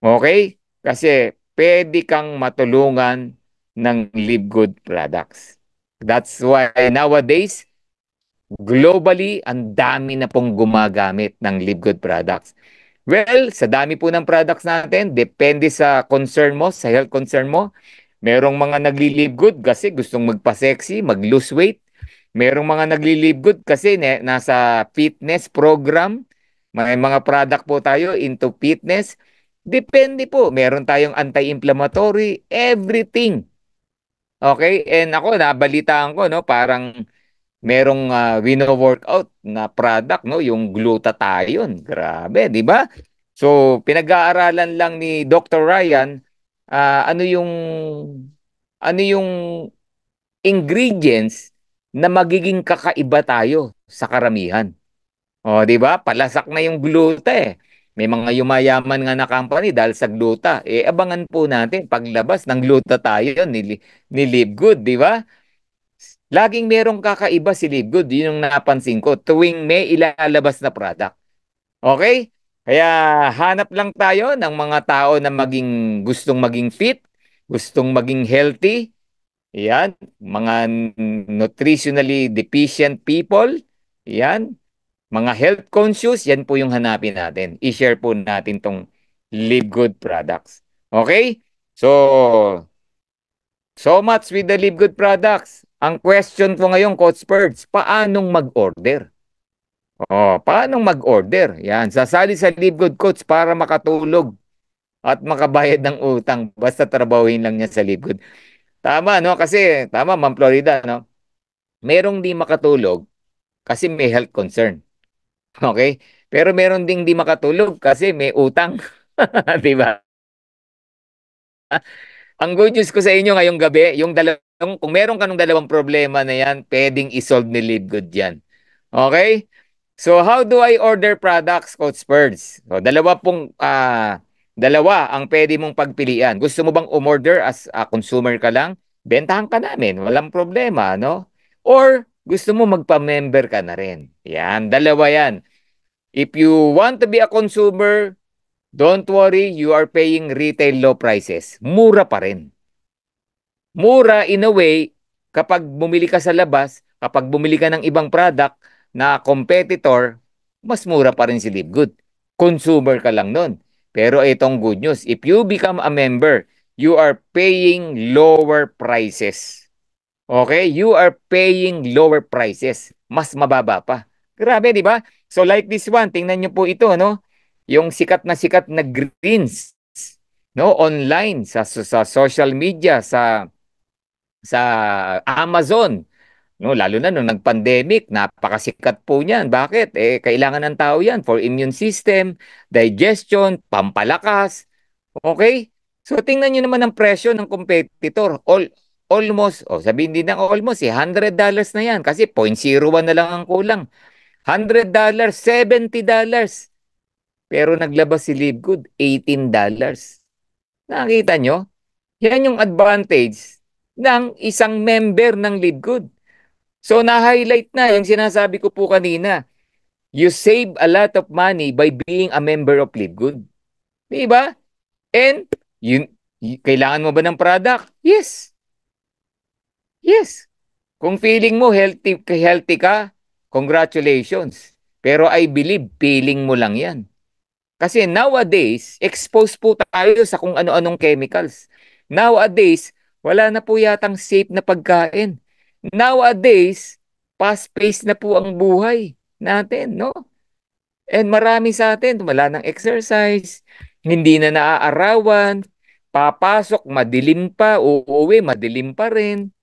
Okay? Kasi pwede kang matulungan ng Live Good products. That's why nowadays, globally, ang dami na pong gumagamit ng Live Good products. Well, sa dami po ng products natin, depende sa concern mo, sa health concern mo. Merong mga nagli-live good kasi gustong magpa-sexy, mag-lose weight. Merong mga nagli-live good kasi nasa fitness program. May mga product po tayo into fitness. Depende po. Meron tayong anti-inflammatory, everything. Okay? And ako, nabalitaan ko, no, parang merong wino-workout na product, no, yung glutathione. Grabe, di ba? So, pinag-aaralan lang ni Dr. Ryan, ano yung ingredients na magiging kakaiba tayo sa karamihan. O, di ba? Palasak na yung gluta eh. May mga yumayaman nga na company dahil sa gluta. Eh, abangan po natin paglabas ng gluta tayo ni Live Good, di ba? Laging merong kakaiba si Live Good. Yun yung napansin ko tuwing may ilalabas na product. Okay? Kaya hanap lang tayo ng mga tao na gustong maging fit, gustong maging healthy. Yan, mga nutritionally deficient people. Yan, mga health conscious, yan po yung hanapin natin. I-share po natin tong Live Good products. Okay? So much with the Live Good products. Ang question ko ngayon, Coach Birds, paanong mag-order? Paano mag-order? Yan, sasali sa Live Good Coach para makatulog at makabayad ng utang. Basta trabahuin lang niya sa Live Good. Tama, no? Kasi, tama, Ma'am Florida, no? Merong di makatulog kasi may health concern. Okay? Pero meron ding di makatulog kasi may utang. Di ba? Ang good news ko sa inyo ngayong gabi, kung meron ka ng dalawang problema na yan, pwedeng isolve ni Live Good yan. Okay? So, how do I order products, Coach Birds? So, dalawa ang pwede mong pagpilian. Gusto mo bang umorder as a consumer ka lang? Bentahan ka namin, walang problema, no? Or gusto mo magpa-member ka na rin? Yan, dalawa yan. If you want to be a consumer, don't worry, you are paying retail low prices. Mura pa rin. Mura in a way, kapag bumili ka sa labas, kapag bumili ka ng ibang product na competitor, mas mura pa rin si Live Good. Consumer ka lang nun. Pero itong good news, if you become a member, you are paying lower prices. Okay? You are paying lower prices. Mas mababa pa. Grabe, di ba? So like this one, tingnan nyo po ito, no? Yung sikat na greens, no? Online, sa social media, sa Amazon. No, lalo na nung nag-pandemic, napakasikat po niyan. Bakit? Eh, kailangan ng tao yan for immune system, digestion, pampalakas. Okay? So, tingnan nyo naman ang presyo ng competitor. Almost, sabihin din ng almost, $100 na yan kasi 0.01 na lang ang kulang. $100, $70. Pero naglabas si Live Good, $18. Nakita nyo? Yan yung advantage ng isang member ng Live Good. So, na-highlight na yung sinasabi ko po kanina. You save a lot of money by being a member of Live Good. Di ba? And, kailangan mo ba ng product? Yes. Yes. Kung feeling mo healthy ka, congratulations. Pero I believe, feeling mo lang yan. Kasi nowadays, exposed po tayo sa kung ano-anong chemicals. Nowadays, wala na po yatang safe na pagkain. Nowadays, fast-paced na po ang buhay natin, no? And marami sa atin, wala ng exercise, hindi na naaarawan, papasok, madilim pa, uuwi, madilim pa rin.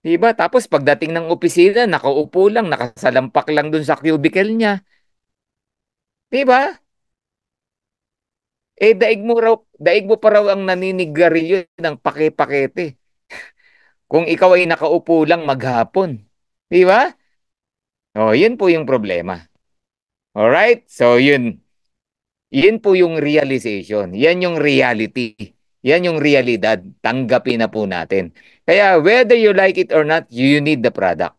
Diba? Tapos pagdating ng opisina, nakaupo lang, nakasalampak lang dun sa cubicle niya. Diba? Daig mo pa raw ang naninigarilyo ng pake-pakete. Kung ikaw ay nakaupo lang maghapon. Diba? Oh, yun po yung problema. Alright? So, yun po yung realization. Yan yung reality. Yan yung realidad. Tanggapin na po natin. Kaya whether you like it or not, you need the product.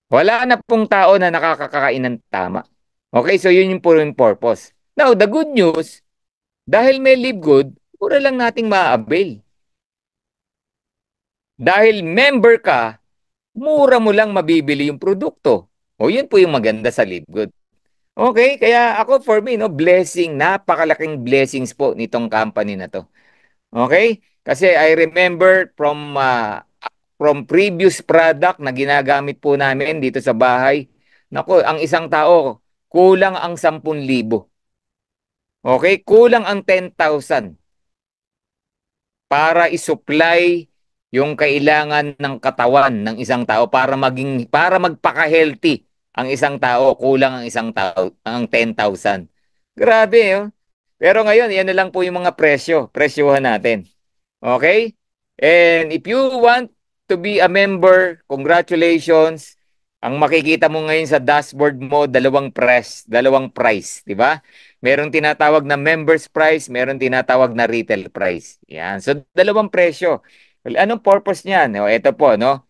Wala na pong tao na nakakakain ng tama. Okay, so yun yung po yung purpose. Now, the good news, dahil may live good, mura lang nating ma-avail. Dahil member ka, mura mo lang mabibili yung produkto. O yun po yung maganda sa live good. Okay, kaya ako for me, no, blessing, napakalaking blessings po nitong company na to. Okay? Kasi I remember from previous product na ginagamit po namin dito sa bahay. Nako, ang isang tao, kulang ang 10,000. Okay? Kulang ang 10,000 para isupply yung kailangan ng katawan ng isang tao para magpaka-healthy ang isang tao, kulang ang isang tao, ang 10,000. Grabe, oh. Pero ngayon, yan na lang po yung mga presyuhan natin. Okay? And if you want to be a member, congratulations. Ang makikita mo ngayon sa dashboard mo, dalawang price, di ba? Merong tinatawag na members price, merong tinatawag na retail price. Yan. So, dalawang presyo. Well, anong purpose niyan? O, ito po, no?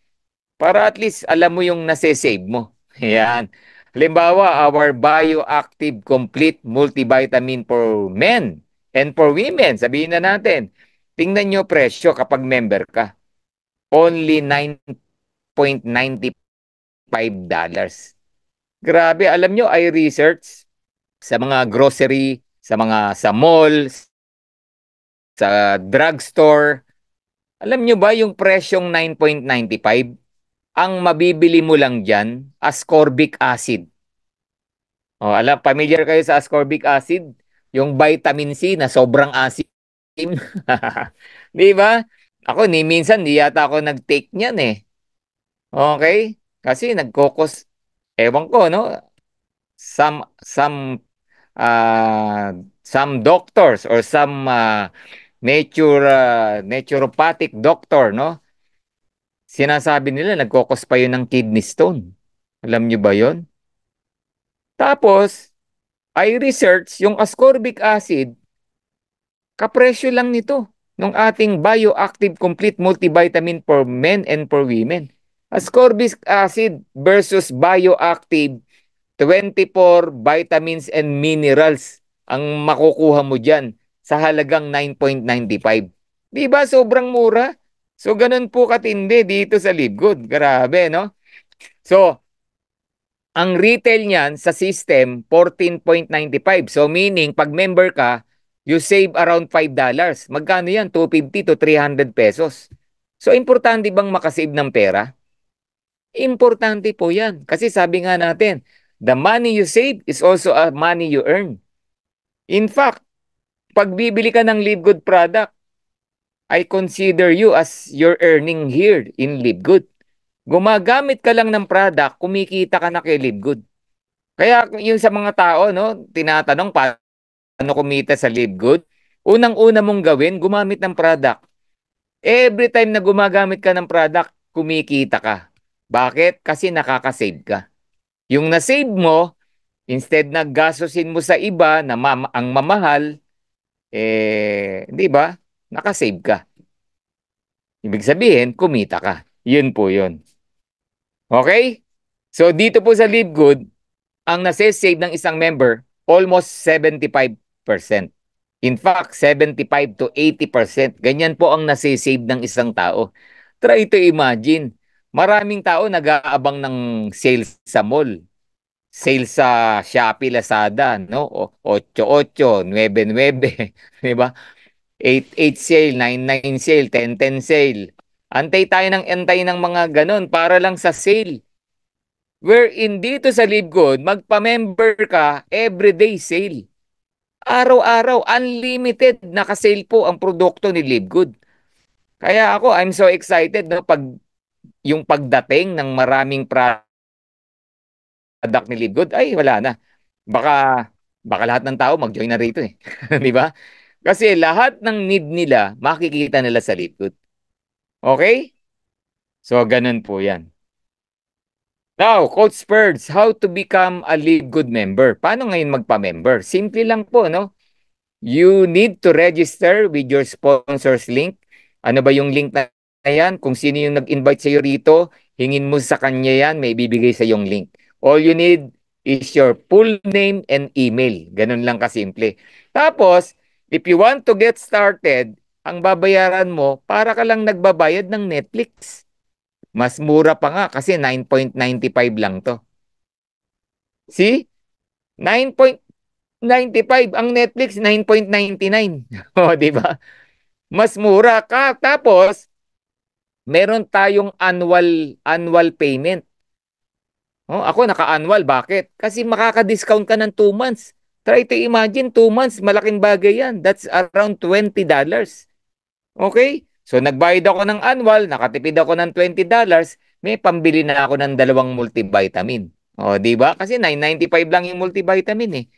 Para at least alam mo yung nase-save mo. Yan. Halimbawa, our Bioactive Complete Multivitamin for men and for women. Sabihin na natin, tingnan nyo presyo kapag member ka. Only $9.95. Grabe, alam nyo, I research sa mga grocery, sa malls, sa drugstore. Alam nyo ba yung presyong 9.95? Ang mabibili mo lang dyan, ascorbic acid. O, familiar kayo sa ascorbic acid? Yung vitamin C na sobrang asim. Di ba? Ako, minsan, di yata ako nag-take niyan eh. Okay? Kasi ewan ko, no? Some, some, some doctors or some naturopathic doctor, no? Sinasabi nila, nagkokos pa yun ng kidney stone. Alam nyo ba yon? Tapos, I research yung ascorbic acid, kapresyo lang nito ng ating Bioactive Complete Multivitamin for men and for women. Ascorbic acid versus Bioactive, 24 vitamins and minerals ang makukuha mo dyan sa halagang 9.95. Di ba sobrang mura? So ganun po katindi dito sa Live Good. Grabe, no? So, ang retail niyan sa system, 14.95. So meaning, pag member ka, you save around $5. Magkano yan? 250 to 300 pesos. So importante bang makasave ng pera? Importante po yan. Kasi sabi nga natin, the money you save is also a money you earn. In fact, pag bibili ka ng Live Good product, I consider you as your earning here in Live Good. Gumagamit ka lang ng product, kumikita ka na kay Live Good. Kaya yung sa mga tao, no, tinatanong paano kumita sa Live Good, unang-una mong gawin, gumamit ng product. Every time na gumagamit ka ng product, kumikita ka. Bakit? Kasi nakakasave ka. Yung na-save mo, instead na gastusin mo sa iba na ang mamahal, di ba? Nakasave ka. Ibig sabihin, kumita ka. Yun po yun. Okay? So, dito po sa Live Good, ang nase-save ng isang member, almost 75%. In fact, 75 to 80%. Ganyan po ang nase-save ng isang tao. Try to imagine. Maraming tao nag-aabang ng sales sa mall. Sales sa Shopee, Lazada, no? 8-8, 9-9, di ba? 8-8 sale, 9-9 sale, 10-10 sale. Antay ng mga ganon para lang sa sale. Wherein dito sa Live Good, magpa-member ka, everyday sale. Araw-araw, unlimited, naka-sale po ang produkto ni Live Good. Kaya ako, I'm so excited, no? Pag yung pagdating ng maraming product ni Live Good, ay wala na. Baka, baka lahat ng tao mag-join na rito eh. Di ba? Kasi lahat ng need nila, makikita nila sa Live Good. Okay? So, ganun po yan. Now, Coach Spurs, how to become a Live Good member? Paano ngayon magpa-member? Simple lang po, no? You need to register with your sponsor's link. Ano ba yung link na yan? Kung sino yung nag-invite sa'yo rito, hingin mo sa kanya yan, may bibigay sa yung link. All you need is your full name and email. Ganun lang kasimple. Tapos, if you want to get started, ang babayaran mo, para ka lang nagbabayad ng Netflix. Mas mura pa nga kasi 9.95 lang to. See? 9.95 ang Netflix 9.99. O, di ba? Mas mura ka. Tapos meron tayong annual payment. Oh, ako naka-annual. Bakit? Kasi makaka-discount ka ng 2 months. Try to imagine 2 months, malaking bagay yan. That's around $20. Okay? So nagbayad ako ng annual, nakatipid ako ng $20, may pambili na ako ng 2 multivitamin. O, di ba? Kasi 9.95 lang yung multivitamin eh.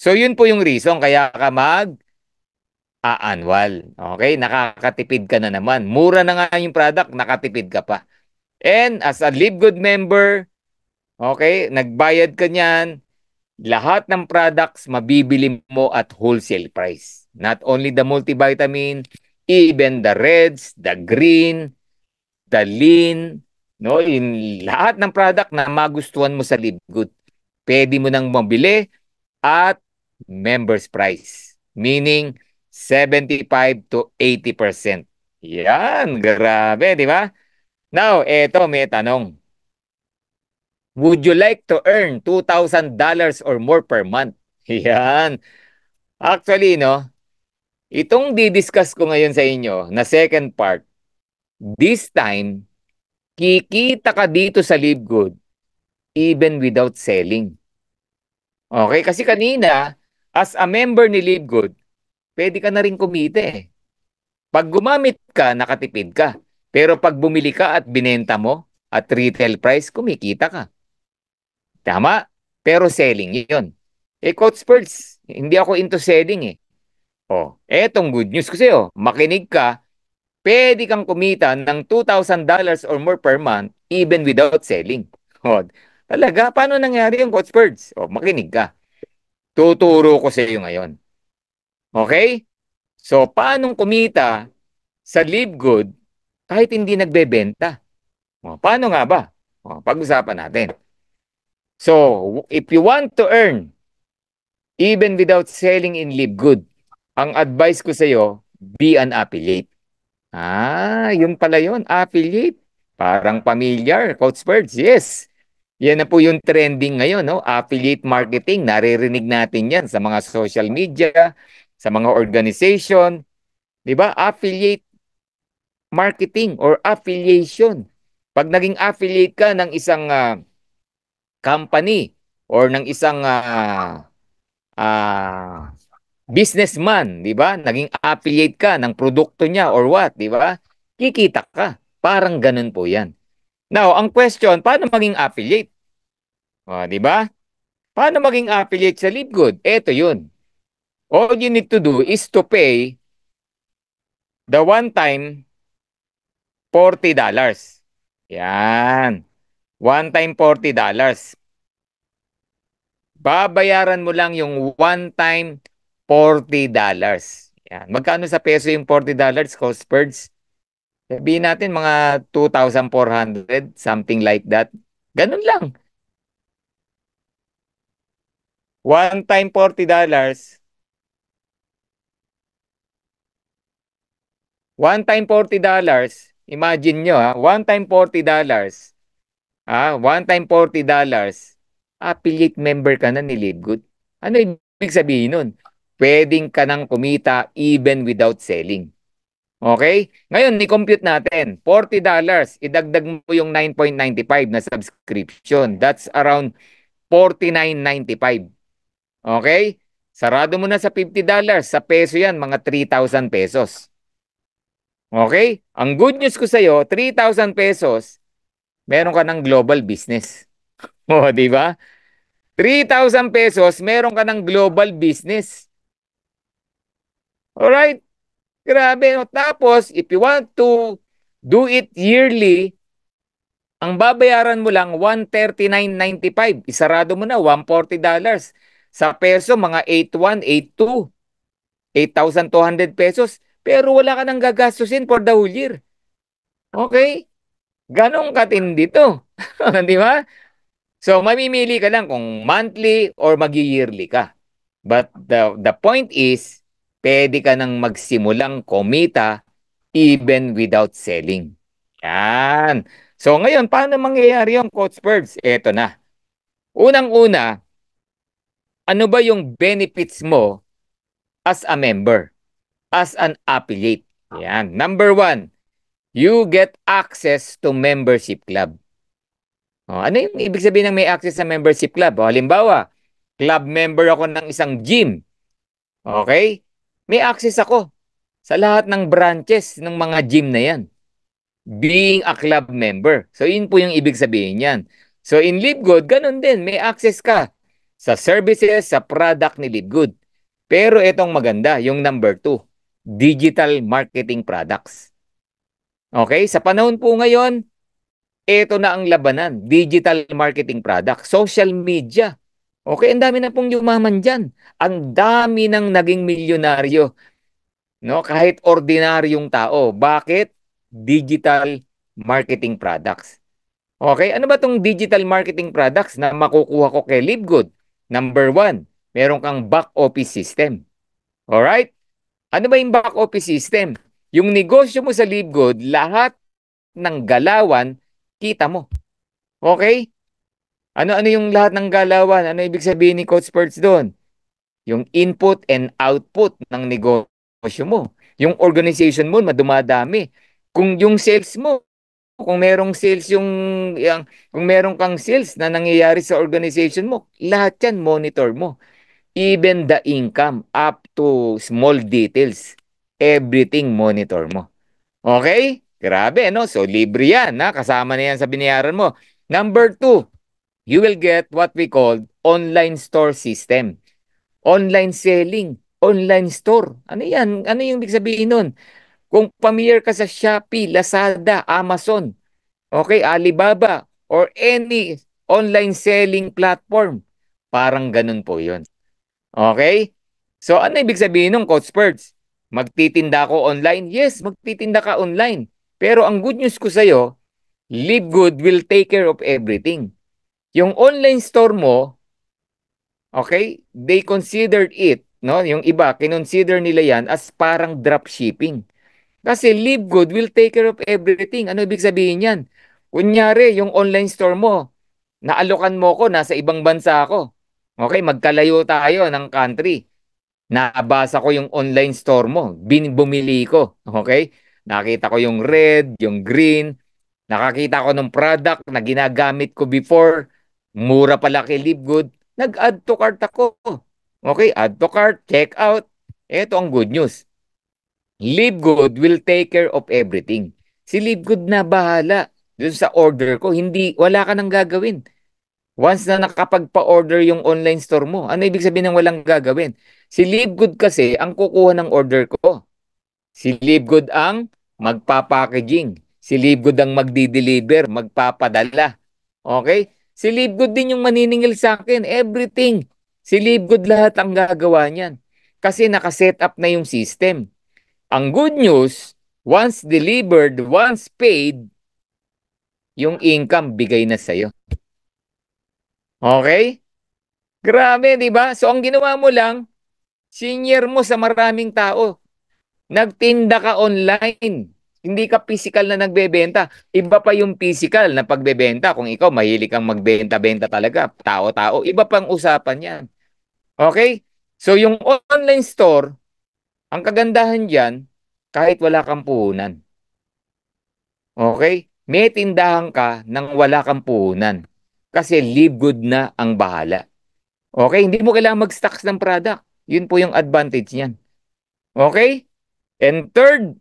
So yun po yung reason kaya ka mag-annual. Okay? Nakakatipid ka na naman. Mura na nga yung product, nakatipid ka pa. And as a Live Good member, okay, nagbayad ka niyan, lahat ng products mabibili mo at wholesale price. Not only the multivitamin, even the reds, the green, the lean, no, in lahat ng product na magustuhan mo sa Live Good, pwede mo nang mabili at members price. Meaning 75 to 80%. Yan, grabe, di ba? Now, eto may tanong. Would you like to earn $2,000 or more per month? Yan. Actually, no, itong didiscuss ko ngayon sa inyo na second part, this time, kikita ka dito sa Live Good even without selling. Okay? Kasi kanina, as a member ni Live Good, pwede ka na rin kumita eh. Pag gumamit ka, nakatipid ka. Pero pag bumili ka at binenta mo at retail price, kumikita ka. Tama? Pero selling yun. Eh, Coach Spurs, hindi ako into selling eh. Oh, etong good news ko sa'yo. Makinig ka, pwede kang kumita ng $2,000 or more per month even without selling. Oh, talaga? Paano nangyari yung Coach Spurs? Oh, makinig ka. Tuturo ko sa iyo ngayon. Okay? So, paanong kumita sa Live Good kahit hindi nagbebenta? O, paano nga ba? O, pag-usapan natin. So, if you want to earn even without selling in Live Good, ang advice ko sa iyo, be an affiliate. Yun pala yun, affiliate. Parang familiar, Coach Birds. Yes. Yan na po yung trending ngayon, no? Affiliate marketing. Naririnig natin yan sa mga social media, sa mga organization. 'Di ba? Affiliate marketing or affiliation. Pag naging affiliate ka ng isang company or ng isang businessman, 'di ba? Naging affiliate ka ng produkto niya or what, 'di ba? Kikita ka. Parang ganun po 'yan. Now, ang question, paano maging affiliate? 'Di ba? Paano maging affiliate sa Live Good? Ito 'yun. All you need to do is to pay the one time $40. Yan. One time $40. Babayaran mo lang yung one time $40. Yan. Magkano sa peso yung $40, Coach Birds? Sabihin natin mga 2,400, something like that. Ganun lang. One time $40. One time $40. Imagine nyo one time $40. One time $40. Affiliate member ka na ni Live Good. Ano ibig sabihin nun? Pwedeng ka nang kumita even without selling. Okay? Ngayon, ni-compute natin. $40, idagdag mo yung 9.95 na subscription. That's around $49.95. Okay? Sarado mo na sa $50. Sa peso yan, mga 3,000 pesos. Okay? Ang good news ko sa'yo, 3,000 pesos, meron ka ng global business. O, di ba? 3,000 pesos, meron ka ng global business. Alright? Grabe, no? Tapos, if you want to do it yearly, ang babayaran mo lang 139.95. Isarado mo na $140. Sa peso, mga 81, 82, 8,200 pesos. Pero wala ka nang gagastusin for the whole year. Okay? Ganong katindi to. Di ba? So, mamimili ka lang kung monthly or mag-yearly ka. But the point is, pwede ka nang magsimulang kumita even without selling. Yan. So, ngayon, paano mangyayari yung Coach Birds? Eto na. Unang-una, ano ba yung benefits mo as a member, as an affiliate? Yan. Number one, you get access to membership club. Ano yung ibig sabihin ng may access sa membership club? Halimbawa, club member ako ng isang gym. Okay? May access ako sa lahat ng branches ng mga gym na yan. Being a club member. So, yun po yung ibig sabihin yan. So, in LiveGood, ganun din. May access ka sa services, sa product ni LiveGood. Pero itong maganda, yung number 2, digital marketing products. Okay? Sa panahon po ngayon, ito na ang labanan. Digital marketing product. Social media. Okay, ang dami na pong yumaman dyan. Ang dami nang naging milyonaryo. No? Kahit ordinaryong tao. Bakit? Digital marketing products. Okay, ano ba tong digital marketing products na makukuha ko kay LiveGood? Number 1, meron kang back office system. Alright? Ano ba yung back office system? Yung negosyo mo sa LiveGood, lahat ng galawan, kita mo. Okay? Ano-ano yung lahat ng galawan? Ano ibig sabihin ni Coach Perts doon? Yung input and output ng negosyo mo. Yung organization mo, madumadami. Kung yung sales mo, kung merong sales kung merong kang sales na nangyayari sa organization mo, lahat yan monitor mo. Even the income up to small details, everything monitor mo. Okay? Grabe, no? So, libre yan, na? Kasama na yan sa binayaran mo. Number 2, you will get what we call online store system. Online selling, online store. Ano yan? Ano yung ibig sabihin nun? Kung familiar ka sa Shopee, Lazada, Amazon, okay, Alibaba, or any online selling platform, parang ganun po yun. Okay? So, ano ibig sabihin ng Coach Birds? Magtitinda ako online? Yes, magtitinda ka online. Pero ang good news ko sa'yo, LiveGood will take care of everything. Yung online store mo, okay, they considered it, no? Yung iba, kinonsider nila yan as parang drop shipping. Kasi LiveGood will take care of everything. Ano ibig sabihin yan? Kunyari, yung online store mo, naalokan mo ko, nasa ibang bansa ako. Okay, magkalayo tayo ng country. Nabasa ko yung online store mo, bumili ko. Okay? Nakita ko yung red, yung green, nakakita ko ng product na ginagamit ko before. Mura pala kay LiveGood. Nag-add to cart ako. Okay, add to cart, check out. Ito ang good news. LiveGood will take care of everything. Si LiveGood na bahala dun sa order ko. Hindi, wala ka nang gagawin. Once na nakapagpa-order yung online store mo, ano ibig sabihin ng walang gagawin? Si LiveGood kasi ang kukuha ng order ko. Si LiveGood ang magpa-packaging. Si LiveGood ang magdi-deliver, magpapadala. Okay? Si LiveGood din yung maniningil sa akin. Everything. Si LiveGood lahat ang gagawa niyan. Kasi nakaset up na yung system. Ang good news, once delivered, once paid, yung income bigay na sa'yo. Okay? Grabe, di ba? So, ang ginawa mo lang, senior mo sa maraming tao. Nagtinda ka online. Hindi ka physical na nagbebenta. Iba pa yung physical na pagbebenta. Kung ikaw mahilig kang magbenta-benta talaga, tao-tao, iba pang usapan yan. Okay? So, yung online store, ang kagandahan dyan, kahit wala kang puhunan. Okay? May tindahan ka nang wala kang puhunan. Kasi LiveGood na ang bahala. Okay? Hindi mo kailangan mag-stocks ng product. Yun po yung advantage niyan. Okay? And third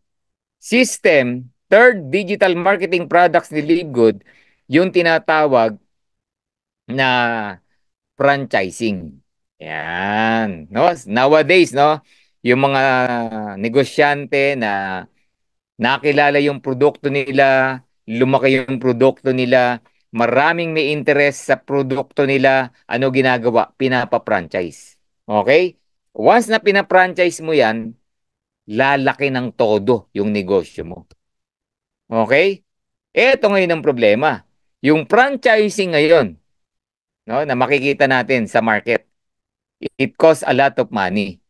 digital marketing products ni LiveGood, yung tinatawag na franchising. Yan, no? Nowadays, no, yung mga negosyante na nakilala yung produkto nila, lumaki yung produkto nila, maraming may interest sa produkto nila, ano ginagawa? Pinapa-franchise. Okay? Once na pina-franchise mo yan, lalaki ng todo yung negosyo mo. Okay? Ito ngayon ang problema. Yung franchising ngayon, no, na makikita natin sa market, it costs a lot of money.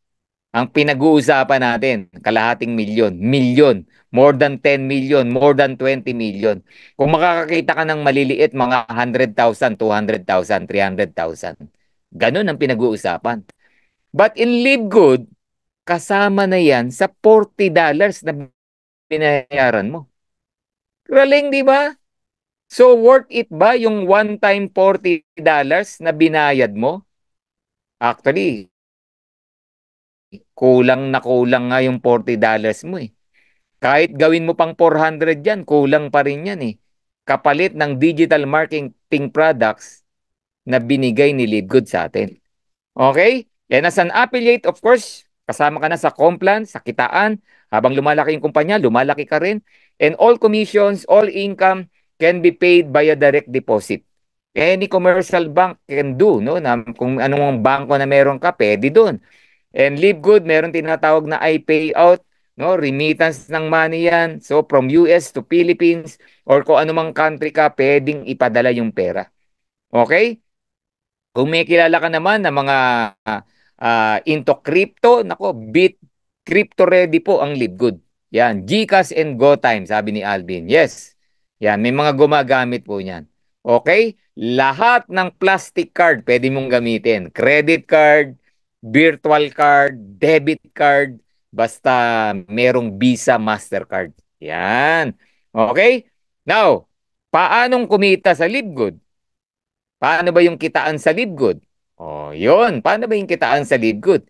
Ang pinag-uusapan natin, kalahating milyon, milyon, more than 10 million, more than 20 million. Kung makakakita ka ng maliliit, mga 100,000, 200,000, 300,000. Ganun ang pinag-uusapan. But in Live Good, kasama na yan sa $40 na binayaran mo. Galing, di ba? So, worth it ba yung one-time $40 na binayad mo? Actually, kulang na kulang nga yung $40 mo eh. Kahit gawin mo pang 400 yan, kulang pa rin yan eh. Kapalit ng digital marketing products na binigay ni LiveGood sa atin. Okay? And as an affiliate, of course, kasama ka na sa Complan, sa Kitaan. Habang lumalaki yung kumpanya, lumalaki ka rin. And all commissions, all income can be paid via direct deposit. Any commercial bank can do, no? Na kung anong bangko na meron ka, pwede doon. And Live Good, meron tinatawag na iPayout, no? Remittance ng money yan. So from US to Philippines or kung anumang country ka, pwedeng ipadala yung pera. Okay? Kung may kilala ka naman na mga into crypto, nako, crypto ready po ang Live Good. Yan, GCash and GoTime, sabi ni Alvin. Yes. Yan, may mga gumagamit po niyan. Okay? Lahat ng plastic card pwede mong gamitin. Credit card, virtual card, debit card, basta merong Visa, Mastercard. Yan. Okay? Now, paanong kumita sa Live Good? Paano ba yung kitaan sa Live Good? Oh, yun. Paano ba yung kitaan sa Live Good?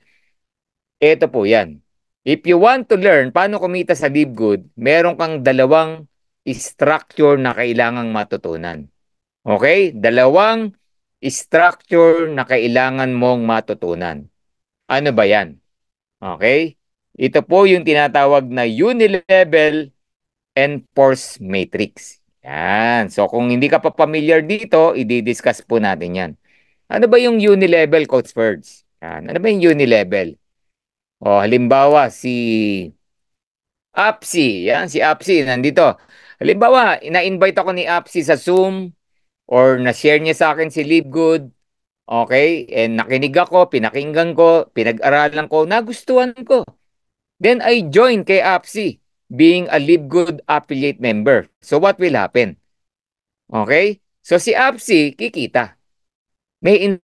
Ito po yan. If you want to learn paano kumita sa Live Good, meron kang dalawang structure na kailangang matutunan. Okay? Dalawang structure na kailangan mong matutunan. Ano ba yan? Okay? Ito po yung tinatawag na unilevel and force matrix. Yan. So kung hindi ka pa familiar dito, i-discuss po natin yan. Ano ba yung unilevel, Coach Ferds? Yan. Ano ba yung unilevel? O halimbawa si Apsi. Yan, si Apsi nandito. Halimbawa, na-invite ako ni Apsi sa Zoom or na-share niya sa akin si Live Good. Okay? And nakinig ako, pinakinggan ko, pinag-aralan ko, nagustuhan ko. Then I join kay Apsi being a Live Good affiliate member. So what will happen? Okay? So si Apsi, kikita. May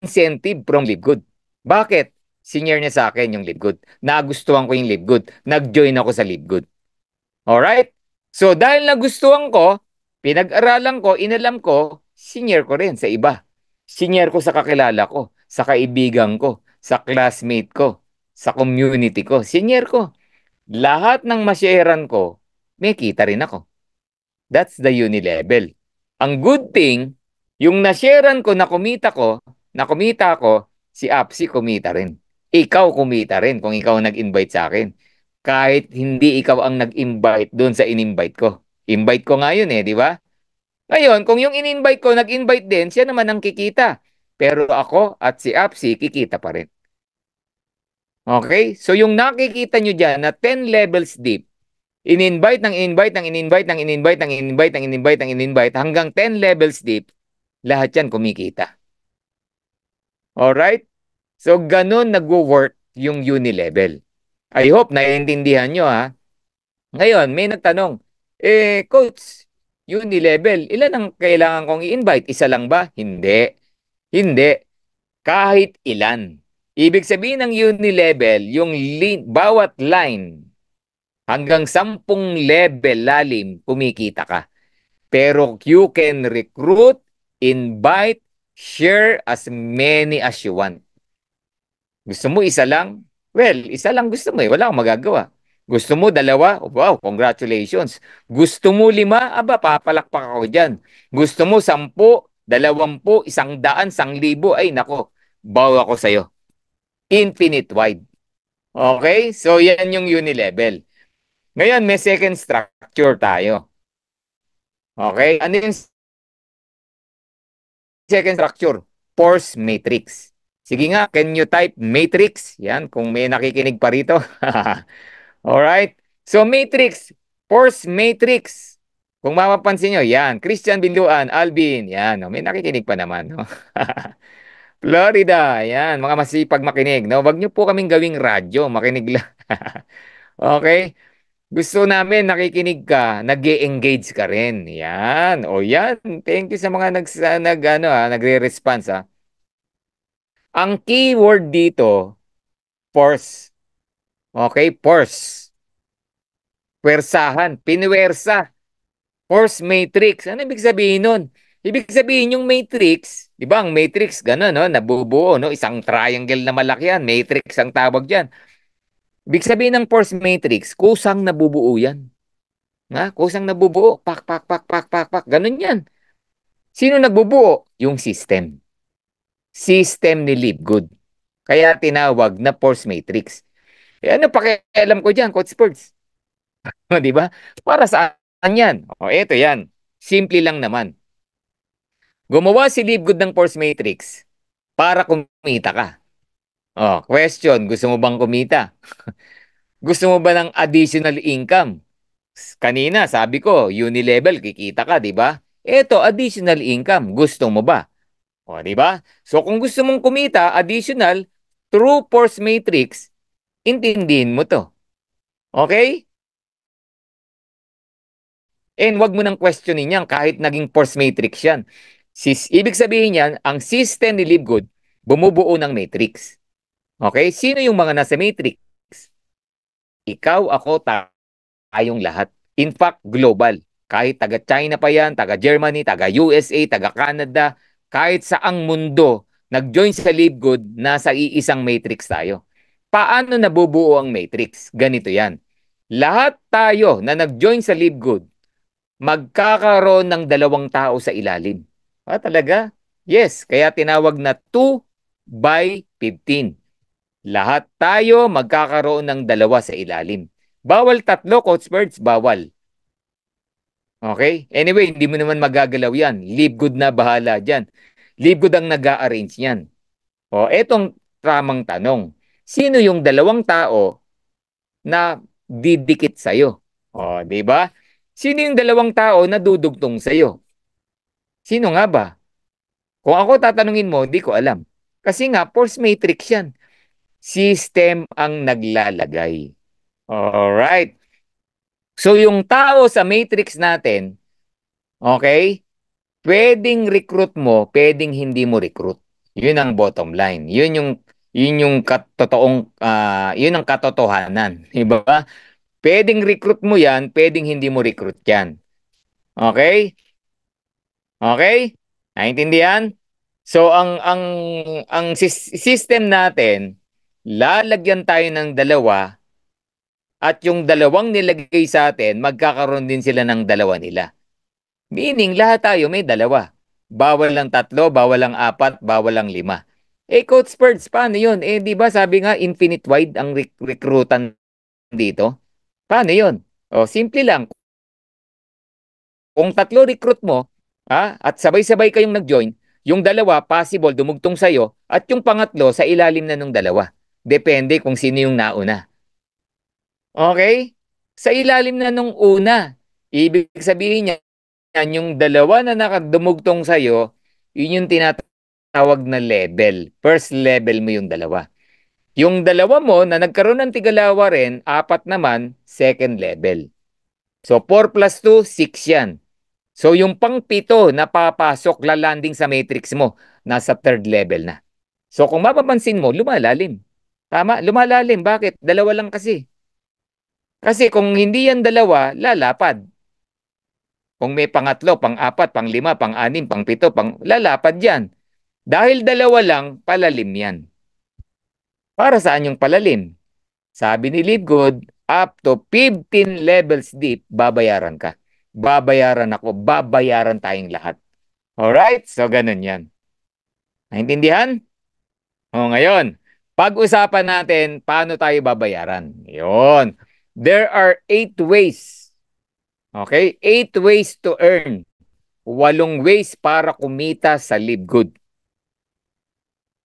incentive from Live Good. Bakit? Senior niya sa akin yung Live Good. Nagustuhan ko yung Live Good. Nag-join ako sa Live Good. Alright? So dahil nagustuhan ko, pinag-aralan ko, inalam ko, senior ko rin sa iba. Senior ko sa kakilala ko, sa kaibigan ko, sa classmate ko, sa community ko. Senior ko. Lahat ng masyaran ko, may kita rin ako. That's the unilevel. Ang good thing, yung nasharean ko, na kumita ko, si Apsi kumita rin. Ikaw kumita rin kung ikaw nag-invite sa akin. Kahit hindi ikaw ang nag-invite doon sa in-invite ko. Invite ko nga yun eh, di ba? Ngayon, kung yung in-invite ko, nag-invite din, siya naman ang kikita. Pero ako at si Apsi, kikita pa rin. Okay? So yung nakikita nyo dyan na 10 levels deep, in-invite ng invite ng in-invite ng in-invite ng in-invite ng in-invite ng in-invite hanggang 10 levels deep, lahat yan kumikita. Alright? So ganun nagwo-work yung unilevel. I hope naiintindihan nyo ha. Ngayon, may nagtanong, coach, unilevel, ilan ang kailangan kong i-invite? Isa lang ba? Hindi. Hindi. Kahit ilan. Ibig sabihin ng unilevel, yung bawat line hanggang 10 level lalim, kumikita ka. Pero you can recruit, invite, share as many as you want. Gusto mo isa lang? Well, isa lang gusto mo eh. Wala akong magagawa. Gusto mo dalawa? Wow, congratulations. Gusto mo lima? Aba, papalakpak ako dyan. Gusto mo 10, 20, 100, 1,000? Ay, nako, bawa ako sa'yo. Infinite wide. Okay? So, yan yung unilevel. Ngayon, may second structure tayo. Okay? Ano yung second structure? Force matrix. Sige nga, can you type matrix? Yan, kung may nakikinig pa rito. Alright? So, matrix. Force matrix. Kung mapapansin nyo, yan. Christian Binluan, Alvin. Yan, no? May nakikinig pa naman. No? Florida. Yan, mga masipag makinig. No? Wag nyo po kaming gawing radyo. Makinig lang. Okay? Gusto namin nakikinig ka, nag-engage ka rin. Yan. O yan. Thank you sa mga nagre-response. Ha. Ang keyword dito, force. Okay? Force. Pwersahan. Pinwersa. Force matrix. Ano ibig sabihin nun? Ibig sabihin yung matrix, di ba ang matrix, gano'n, no? Nabubuo, no? Isang triangle na malaki yan. Matrix ang tawag dyan. Ibig sabihin ng force matrix, kusang nabubuo yan. Ha? Kusang nabubuo. Pak, pak, pak, pak, pak, pak. Ganun yan. Sino nagbubuo? Yung system. System ni Livegood. Kaya tinawag na force matrix. Eh, ano pakialam ko dyan, Coach Spurs? Di ba? Para saan yan? O, eto yan. Simple lang naman. Gumawa si Livegood ng force matrix para kumita ka. Oh, question, gusto mo bang kumita? Gusto mo ba ng additional income? Kanina, sabi ko, unilevel, kikita ka, di ba? Ito, additional income. Gusto mo ba? O, di ba? So, kung gusto mong kumita, additional, through force matrix, intindihin mo to. Okay? And wag mo nang questionin yan kahit naging force matrix yan. Ibig sabihin yan, ang system ni Livegood, bumubuo ng matrix. Okay? Sino yung mga nasa matrix? Ikaw, ako, tayong lahat. In fact, global. Kahit taga-China pa yan, taga-Germany, taga-USA, taga-Canada, kahit saang mundo, nag-join sa Livegood, nasa iisang matrix tayo. Paano nabubuo ang matrix? Ganito yan. Lahat tayo na nag-join sa Livegood, magkakaroon ng 2 tao sa ilalim. Talaga? Yes, kaya tinawag na 2 by 15. Lahat tayo magkakaroon ng 2 sa ilalim. Bawal 3, Coach Birds, bawal. Okay? Anyway, hindi mo naman magagalaw yan. Livegood na bahala dyan. Livegood ang nag-a-arrange yan. O, etong tamang tanong. Sino yung 2 tao na didikit sa'yo? O, di ba? Sino yung 2 tao na dudugtong sa'yo? Sino nga ba? Kung ako tatanungin mo, di ko alam. Kasi nga, force matrix yan. System ang naglalagay. Alright. So, yung tao sa matrix natin, okay, pwedeng recruit mo, pwedeng hindi mo recruit. Yun ang bottom line. Yun yung yun ang katotohanan. Diba? Pwedeng recruit mo yan, pwedeng hindi mo recruit yan. Okay? Okay? Naintindihan? So ang system natin, lalagyan tayo ng 2 at yung 2 nilagay sa atin, magkakaroon din sila ng 2 nila. Meaning lahat tayo may 2. Bawal lang 3, bawal lang 4, bawal lang 5. Eh Coach Spurs, paano 'yun? Eh di ba sabi nga infinite wide ang recruitan dito? Paano 'yun? O simple lang. Kung 3 recruit mo, at sabay-sabay kayong nag-join, yung 2 possible dumugtong sa'yo at yung pangatlo sa ilalim na ng 2. Depende kung sino yung nauna. Okay? Sa ilalim na nung una. Ibig sabihin niya, yung 2 na nakadumugtong sa'yo, yun yung tinatawag na level. First level mo yung 2. Yung 2 mo na nagkaroon ng tigalawa rin, 4 naman, second level. So 4 plus 2, 6 yan. So yung pang-7 na papasok, lalanding sa matrix mo, nasa third level na. So kung mapapansin mo, lumalalim. Tama? Lumalalim. Bakit? 2 lang kasi. Kasi kung hindi yan 2, lalapad. Kung may pangatlo, pang-4, pang-5, pang-6, pang-7, lalapad yan. Dahil 2 lang, palalim yan. Para saan yung palalim? Sabi ni Livegood, up to 15 levels deep, babayaran ka. Babayaran ako, babayaran tayong lahat. Alright? So, ganun yan. Naintindihan? O, ngayon, pag-usapan natin paano tayo babayaran. Yun. There are 8 ways. Okay? 8 ways to earn. 8 ways para kumita sa Live Good.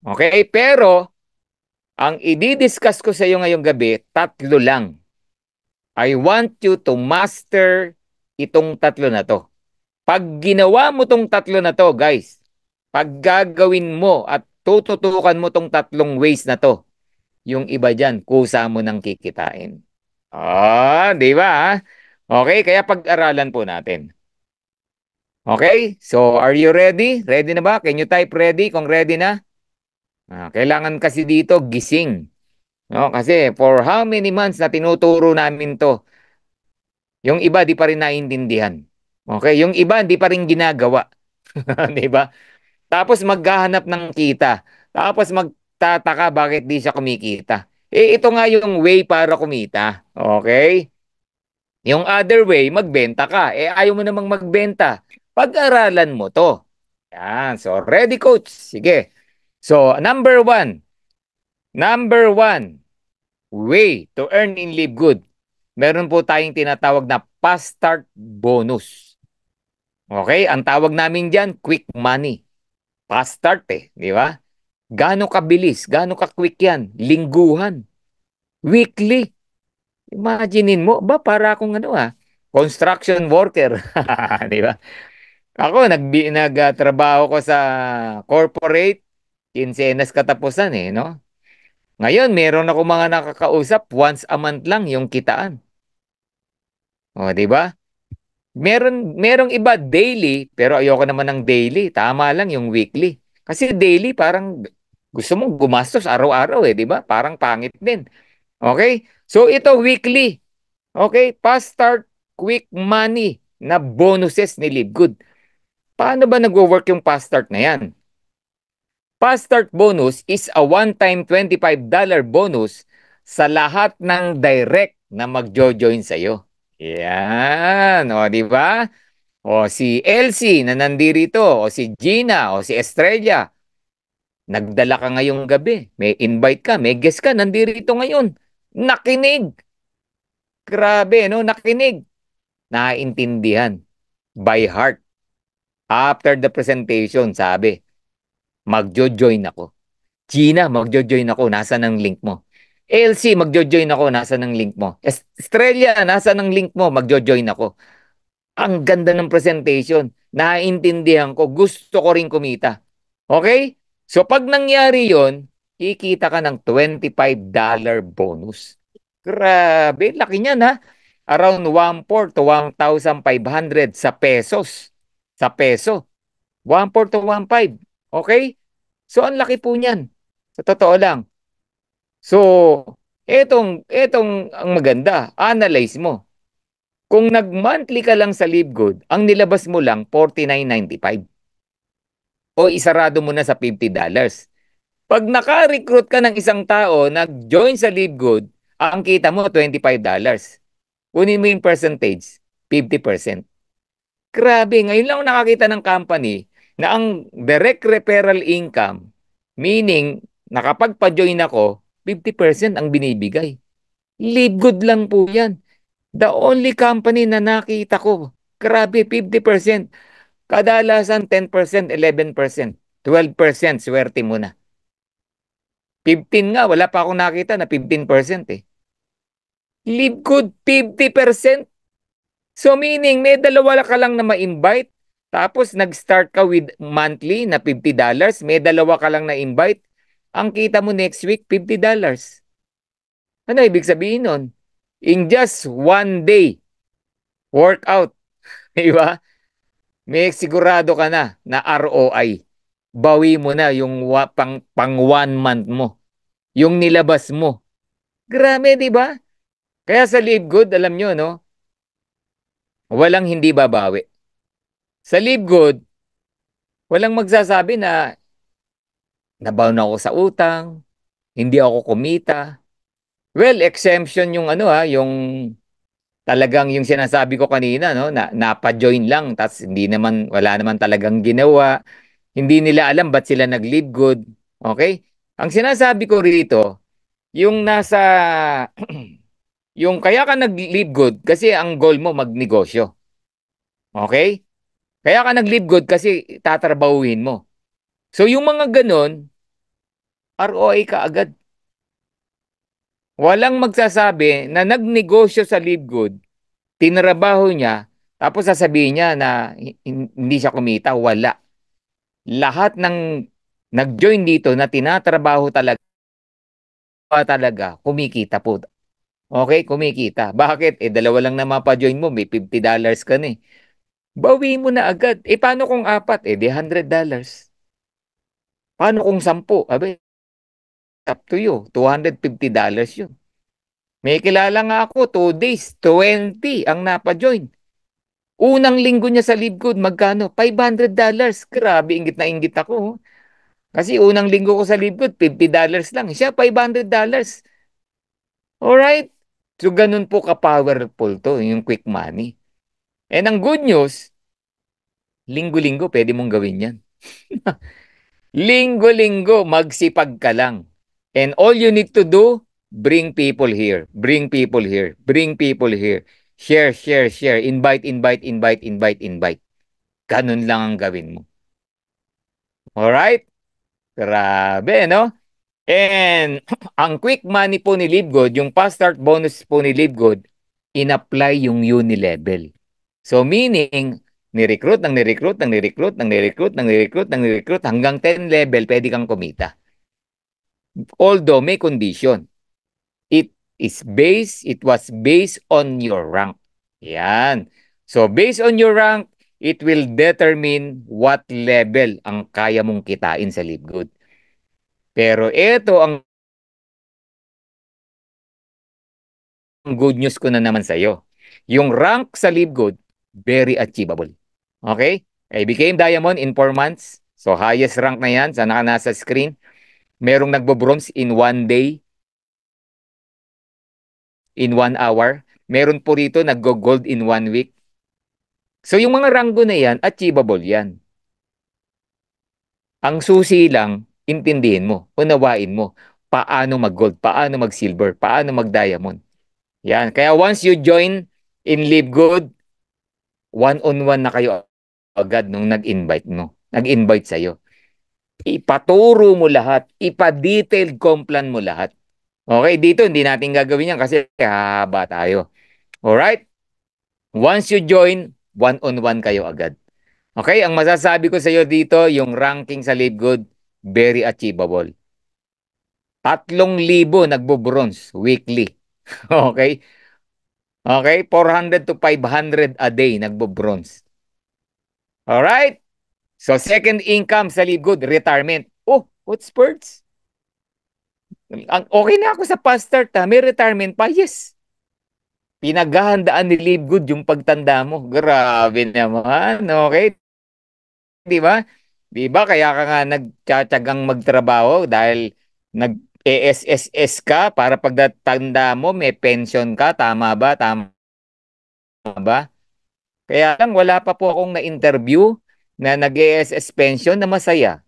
Okay? Pero, ang i-discuss ko sa iyo ngayong gabi, 3 lang. I want you to master itong 3 na to. Pag ginawa mo tong 3 na to, guys, pag gagawin mo at tututukan mo tong 3 ways na to, yung iba dyan, kusa mo nang kikitain. Di ba? Okay, kaya pag-aralan po natin. Okay, so are you ready? Ready na ba? Can you type ready kung ready na? Kailangan kasi dito gising. No? Kasi for how many months na tinuturo namin to, yung iba di pa rin naiintindihan. Okay, yung iba di pa rin ginagawa. Di ba? Tapos maghahanap ng kita. Tapos magtataka bakit di siya kumikita. Ito nga yung way para kumita. Okay? Yung other way, magbenta ka. Ayaw mo namang magbenta. Pag-aralan mo to. Yan. So, ready, coach? Sige. So, number one. Number one way to earn in Live Good. Meron po tayong tinatawag na fast start bonus. Okay? Ang tawag namin dyan, quick money. Fast start di ba? Gaano kabilis, gaano ka-quick yan? Lingguhan, weekly. Imaginein mo, ba para akong construction worker, di ba? Ako nagtrabaho ko sa corporate, kinsenas katapusan no? Ngayon, meron ako mga nakakausap, once a month lang yung kitaan. O, di ba? Merong iba daily, pero ayoko naman ng daily. Tama lang yung weekly. Kasi daily parang gusto mong gumastos araw-araw di ba? Parang pangit din. Okay? So ito weekly. Okay? Fast start, quick money na bonuses ni Live Good. Paano ba nagwo-work yung fast start na yan? Fast start bonus is a one-time $25 bonus sa lahat ng direct na magjo-join sa'yo. Yan. O, di ba? O si Elsie na nandirito, o si Gina, o si Estrella. Nagdala ka ngayong gabi. May invite ka, may guest ka, nandirito ngayon. Nakinig. Grabe, no? Nakinig. Naintindihan. By heart. After the presentation, sabi, magjo-join ako. Gina, magjo-join ako. Nasaan ang link mo? Elsie, magjo-join ako. Nasaan ang link mo? Estrella, nasaan ang link mo? Magjo-join ako. Ang ganda ng presentation. Naintindihan ko. Gusto ko rin kumita. Okay? So pag nangyari yon, kikita ka ng $25 bonus. Grabe, laki niyan Around 1/4 to 1,500 sa pesos. Sa peso. 1/4 to 1,500. Okay? So ang laki po niyan. Sa totoo lang. So, etong ang maganda, analyze mo. Kung nag-monthly ka lang sa Live Good, ang nilabas mo lang $49.95. O isarado mo na sa $50. Pag naka-recruit ka ng isang tao, nag-join sa Live Good, ang kita mo $25. Kunin mo yung percentage, 50%. Grabe, ngayon lang ako nakakita ng company na ang direct referral income, meaning nakapagpa-join ako, 50% ang binibigay. Live Good lang po yan. The only company na nakita ko, grabe, 50%. Kadalasan 10%, 11%, 12%, swerte mo na. 15 nga, wala pa akong nakita na 15% Live Good, 50%. So meaning, may dalawa ka lang na ma-invite, tapos nag-start ka with monthly na $50, may dalawa ka lang na-invite, ang kita mo next week, $50. Ano ibig sabihin nun? In just one day, workout, di ba? May sigurado ka na ROI. Bawi mo na yung pang 1 month mo. Yung nilabas mo. Grabe, di ba? Kaya sa Live Good, alam nyo, no? Walang hindi babawi. Sa Live Good, walang magsasabi na nabaon ako sa utang, hindi ako kumita. Well, exemption yung ano yung talagang yung sinasabi ko kanina, no, na napa-join lang, tas hindi naman, wala naman talagang ginawa. Hindi nila alam ba't sila nag-live good. Okay? Ang sinasabi ko rito, yung nasa, yung kaya ka nag-live good kasi ang goal mo magnegosyo. Okay? Kaya ka nag-live good kasi tatrabahuhin mo. So yung mga ganun, ROI ka agad. Walang magsasabi na nagnegosyo sa live good, tinrabaho niya, tapos sasabihin niya na hindi siya kumita. Wala. Lahat ng nag-join dito na tinatrabaho talaga, kumikita po. Okay, kumikita. Bakit? Dalawa lang na mapa-join mo, may $50 ka na eh. Bawiin mo na agad. Paano kung apat? Di $100. Paano kung 10? Abay, up to you. $250 yun. May kilala nga ako, 2 days, 20 ang napa-join. Unang linggo niya sa Libgood, magkano? $500. Grabe, inggit na inggit ako. Kasi unang linggo ko sa Libgood, $50 lang. Siya, $500. Alright? So, ganun po ka-powerful to, yung quick money. And ang good news, linggo-linggo, pwede mong gawin yan. Linggo-linggo, magsipag ka lang. And all you need to do, bring people here. Bring people here. Bring people here. Share, share, share. Invite, invite, invite, invite, invite. Ganun lang ang gawin mo. Alright? Grabe, no? And ang quick money po ni Libgood, yung fast start bonus po ni Libgood, in-apply yung uni-level. So meaning, ni-recruit, ng ni-recruit, ng ni-recruit, ng ni-recruit, ng ni-recruit, ng ni-recruit, hanggang 10 level, pwede kang kumita. Although may condition. It was based on your rank. Yan. So based on your rank, it will determine what level ang kaya mong kitain sa Libgood. Pero ito ang good news ko na naman sa iyo. Yung rank sa Libgood, very achievable. Okay? I became diamond in 4 months. So highest rank na yan. Sana ka nasa screen. Merong nagbo-bronze in 1 day, in 1 hour. Meron po rito naggo-gold in 1 week. So yung mga ranggo na yan, achievable yan. Ang susi lang, intindihin mo, unawain mo, paano mag-gold, paano mag-silver, paano mag-diamond. Yan. Kaya once you join in Live Good, one-on-one na kayo agad nung nag-invite mo. Nag-invite sa'yo. Ipaturo mo lahat, ipa-detailed complan mo lahat. Okay, dito hindi natin gagawin yan kasi haba tayo. Alright? Once you join, one-on-one kayo agad. Okay, ang masasabi ko sa iyo dito, yung ranking sa Live Good, very achievable. 3,000 nagbo-bronze weekly. Okay? Okay, 400 to 500 a day nagbo-bronze. Alright? So second income sa Live Good, retirement. Oh, what sports? Okay na ako sa past start may retirement pa, yes. Pinaghahandaan ni Live Good yung pagtanda mo. Grabe naman, okay? Di ba? Di ba? Kaya ka nga nagtsatsagang magtrabaho dahil nag-ESSS ka para pagtanda mo may pension ka. Tama ba? Tama ba? Kaya lang wala pa po akong na-interview na nag-ESS pension na masaya.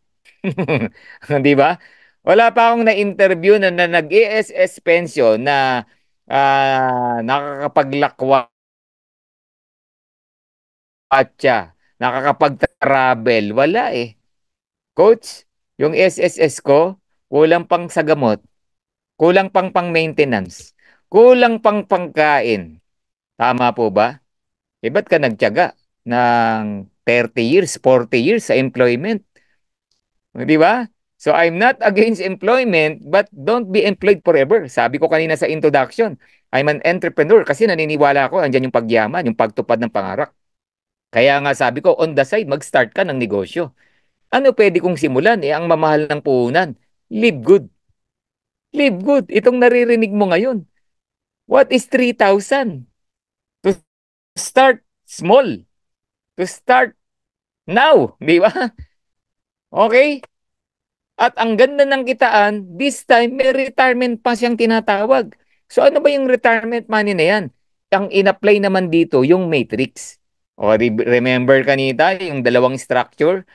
Di ba? Wala pa akong na-interview na nag-ESS pension na nakakapaglakwatsa, nakakapag-travel. Wala eh. Coach, yung SSS ko, kulang pang sa gamot, kulang pang maintenance, kulang pang pangkain. Tama po ba? Ba't ka nagtiyaga ng 30 years, 40 years sa employment? Di ba? So I'm not against employment, but don't be employed forever. Sabi ko kanina sa introduction, I'm an entrepreneur kasi naniniwala ako, andyan yung pagyaman, yung pagtupad ng pangarap. Kaya nga sabi ko, on the side, mag-start ka ng negosyo. Ano pwede kong simulan? Ang mamahal ng puhunan. Live good. Live good. Itong naririnig mo ngayon. What is 3,000? To start small. To start now. Di ba? Okay? At ang ganda ng kitaan, this time may retirement pa siyang tinatawag. So ano ba yung retirement money na yan? Ang in-apply naman dito yung matrix. O remember kanina yung dalawang structure?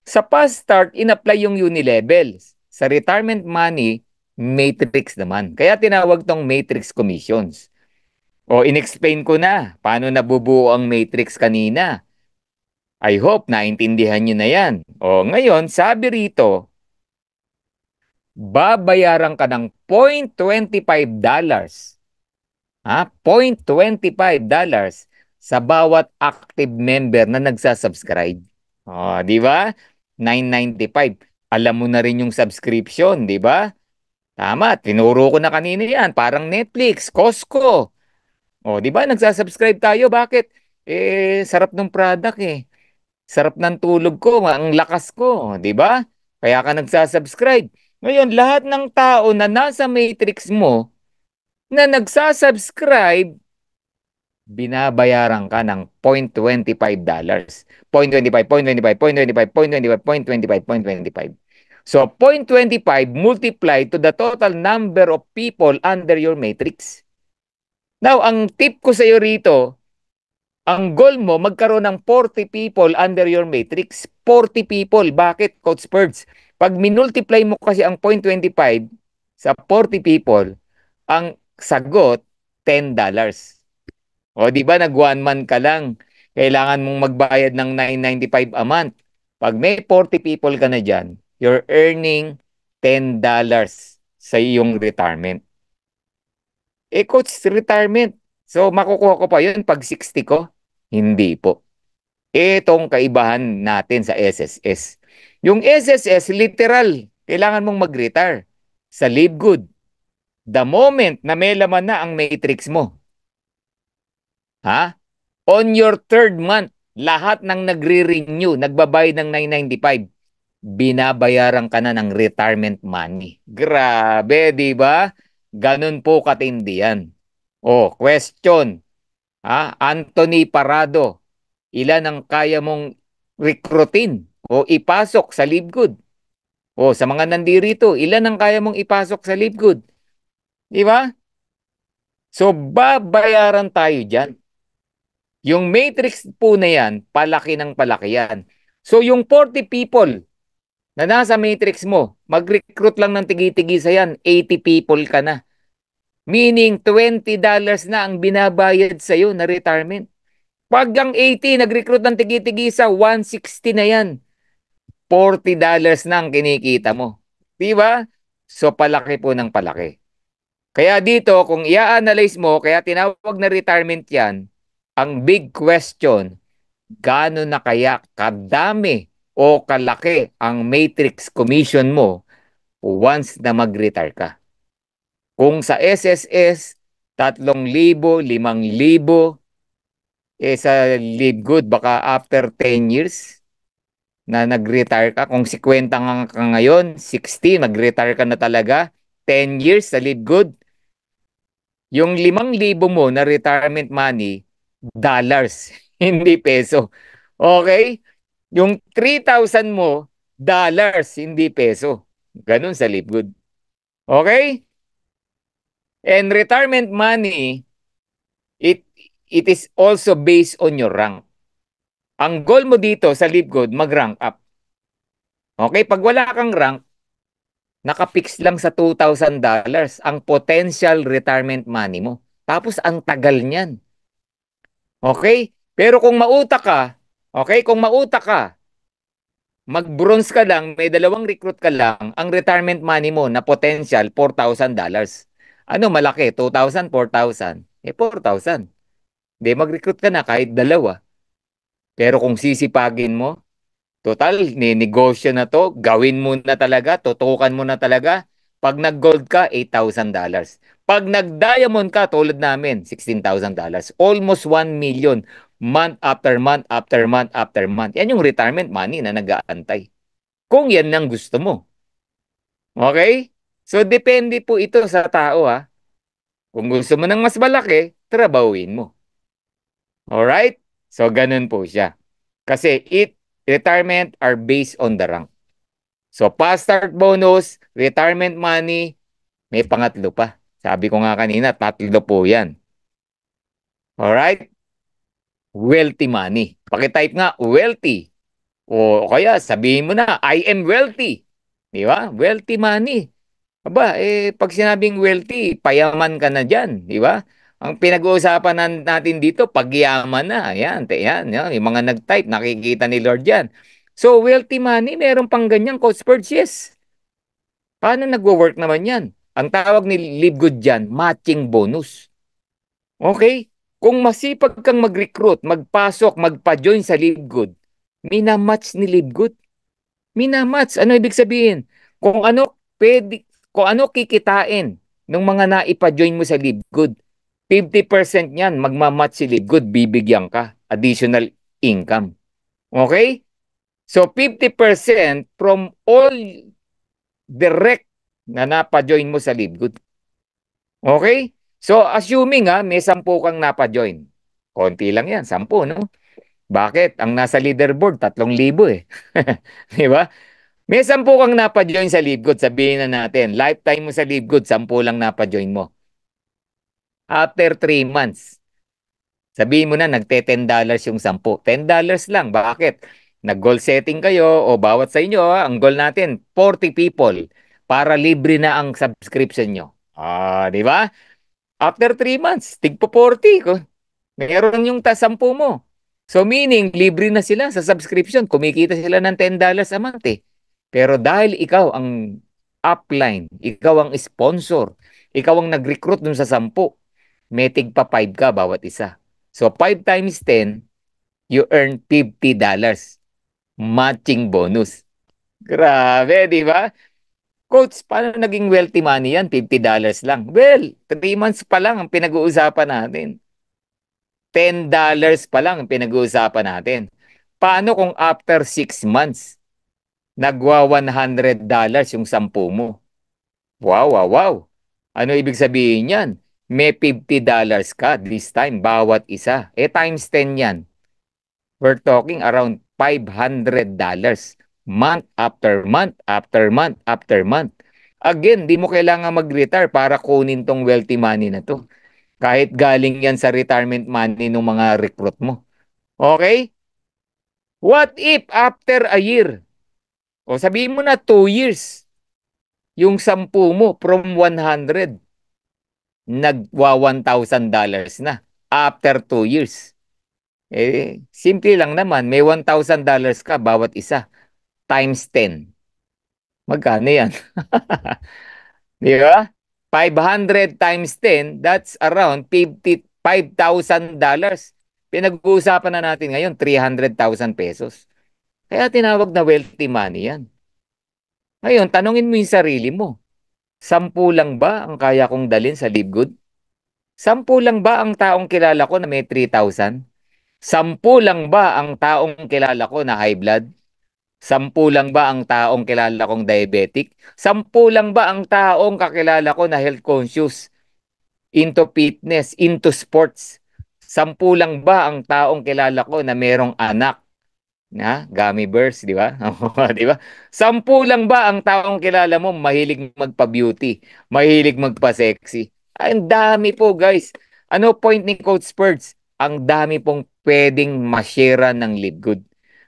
Sa past start, in-apply yung unilevel. Sa retirement money, matrix naman. Kaya tinawag tong matrix commissions. O in-explain ko na paano nabubuo ang matrix kanina. I hope naintindihan nyo na yan. O ngayon, sabi rito, babayaran ka ng $0.25. $0.25 sa bawat active member na nagsasubscribe. O, di ba? 995. Alam mo na rin yung subscription, di ba? Tama, tinuro ko na kanina yan. Parang Netflix, Costco. O, di ba? Nagsasubscribe tayo. Bakit? Sarap ng product eh. Sarap ng tulog ko, ang lakas ko, di ba? Kaya ka nagsasubscribe. Ngayon, lahat ng tao na nasa matrix mo na nagsasubscribe, binabayaran ka ng $0.25. 0.25, 0.25, 0.25, 0.25, 0.25, 0.25. So, 0.25 multiplied to the total number of people under your matrix. Now, ang tip ko sa iyo rito, ang goal mo, magkaroon ng 40 people under your matrix. 40 people. Bakit, Coach Spurge? Pag minultiply mo kasi ang 0.25 sa 40 people, ang sagot, $10. O di ba nag one month ka lang, kailangan mong magbayad ng $995 a month. Pag may 40 people ka na dyan, you're earning $10 sa iyong retirement. Coach, retirement. So makukuha ko pa yun pag 60 ko? Hindi po. Itong kaibahan natin sa SSS. Yung SSS, literal, kailangan mong mag-retire sa Live Good. The moment na may laman na ang matrix mo. Ha? On your third month, lahat ng nagre-renew, nagbabayad ng 995, binabayaran ka na ng retirement money. Grabe, di ba? Ganun po katindi yan. Oh, question. Anthony Parado, ilan ang kaya mong recruitin o ipasok sa Live Good? O sa mga nandirito, ilan ang kaya mong ipasok sa Live Good? Di ba? So, babayaran tayo dyan. Yung matrix po na yan, palaki ng palaki yan. So yung 40 people na nasa matrix mo, mag-recruit lang ng tigi-tigi sa yan, 80 people ka na. Meaning $20 na ang binabayad sa iyo na retirement. Pag ang 80 nag-recruit ng tigi-tigi sa 160 na yan, $40 na ang kinikita mo. Di ba? So palaki po ng palaki. Kaya dito, kung i-analyze mo, kaya tinawag na retirement yan, ang big question, gaano na kaya kadami o kalaki ang matrix commission mo once na mag-retire ka? Kung sa SSS, 3,000, 5,000, sa Live Good, baka after 10 years na nag-retire ka, kung 50 ka ngayon, 60, mag-retire ka na talaga, 10 years sa Live Good, yung 5,000 mo na retirement money, dollars, hindi peso. Okay? Yung 3,000 mo, dollars, hindi peso. Ganun sa Live Good. Okay? And retirement money, it it is also based on your rank. Ang goal mo dito sa Live Good, mag-rank up. Okay? Pag wala kang rank, nakapix lang sa $2,000 ang potential retirement money mo. Tapos ang tagal niyan. Okay? Pero kung mautak ka, okay, kung mautak ka, mag-bronze ka lang, may dalawang recruit ka lang, ang retirement money mo na potential, $4,000. Ano malaki? 2,000, 4,000. 4,000. Di mag-recruit ka na kahit dalawa. Pero kung sisipagin mo, total, ninegosyo na to, gawin mo na talaga, tutukan mo na talaga. Pag nag-gold ka, $8,000. Pag nag-diamond ka, tulad namin, $16,000. Almost 1 million. Month after month after month after month. Yan yung retirement money na nag-aantay. Kung yan ang gusto mo. Okay? So, depende po ito sa tao ha. Kung gusto mo ng mas malaki, trabawin mo. Alright? So, ganun po siya. Kasi retirement are based on the rank. So, past start bonus, retirement money, may pangatlo pa. Sabi ko nga kanina, tatlo po yan. Alright? Wealthy money. Pakitype nga, wealthy. O kaya sabihin mo na, I am wealthy. Di ba? Wealthy money. Aba, pag sinabing wealthy, payaman ka na dyan. Di ba? Ang pinag-uusapan natin dito, pagyaman na. Yan, yan. Yung mga nag-type, nakikita ni Lord yan. So, wealthy money, meron pang ganyang Coach Birds, yes. Paano nagwo-work naman yan? Ang tawag ni Live Good dyan, matching bonus. Okay? Kung masipag kang mag-recruit, magpasok, magpa-join sa Live Good, minamatch ni Live Good. Minamatch. Ano ibig sabihin? Kung ano pwede, kung ano kikitain ng mga naipa-join mo sa Live Good, 50% niyan magmamatch si Live Good, bibigyan ka additional income. Okay? So 50% from all direct na napa-join mo sa Live Good. Okay? So assuming may 10 kang napa-join. Konti lang yan, 10, no? Bakit? Ang nasa leaderboard, 3,000 eh. Di ba? May 10 kang napa-join sa LiveGood, sabihin na natin, lifetime mo sa LiveGood, 10 lang napa-join mo. After 3 months, sabihin mo na, nagte-$10 yung 10. $10 lang. Bakit? Nag-goal setting kayo o bawat sa inyo, ang goal natin, 40 people para libre na ang subscription nyo. Di ba? After 3 months, tigpo 40. Meron yung 10 mo. So meaning, libre na sila sa subscription. Kumikita sila ng $10 a month eh. Pero dahil ikaw ang upline, ikaw ang sponsor, ikaw ang nag-recruit dun sa 10, may tigpa 5 ka bawat isa. So 5 times 10, you earn $50. Matching bonus. Grabe, di ba? Coach, paano naging wealthy money yan? $50 lang. Well, 3 months pa lang ang pinag-uusapan natin. $10 pa lang ang pinag-uusapan natin. Paano kung after 6 months, nagwa $100 yung 10 mo? Wow, wow, wow. Ano ibig sabihin yan? May $50 ka this time, bawat isa. Times 10 yan. We're talking around $500. Month after month, after month, after month. Again, di mo kailangan mag-retire para kunin tong wealthy money na to. Kahit galing yan sa retirement money ng mga recruit mo. Okay? What if after a year? O sabihin mo na 2 years. Yung 10 mo from 100, nagwa $1,000 na after 2 years. Simple lang naman. May $1,000 ka bawat isa. Times 10. Magkano yan? Di ba? 500 times 10, that's around $55,000. Pinag-uusapan na natin ngayon, 300,000 pesos. Kaya tinawag na wealthy money yan. Ngayon, tanungin mo yung sarili mo. 10 lang ba ang kaya kong dalhin sa Live Good? 10 lang ba ang taong kilala ko na may 3,000? 10 lang ba ang taong kilala ko na high blood? 10 lang ba ang taong kilala kong diabetic? 10 lang ba ang taong kakilala ko na health conscious, into fitness, into sports? 10 lang ba ang taong kilala ko na merong anak na gummy bears, di ba? Di ba? 10 lang ba ang taong kilala mo mahilig magpa-beauty, mahilig magpa-sexy? Ang dami po, guys. Ano point ni Coach Spurts? Ang dami pong pwedeng ma-share ng Live Good.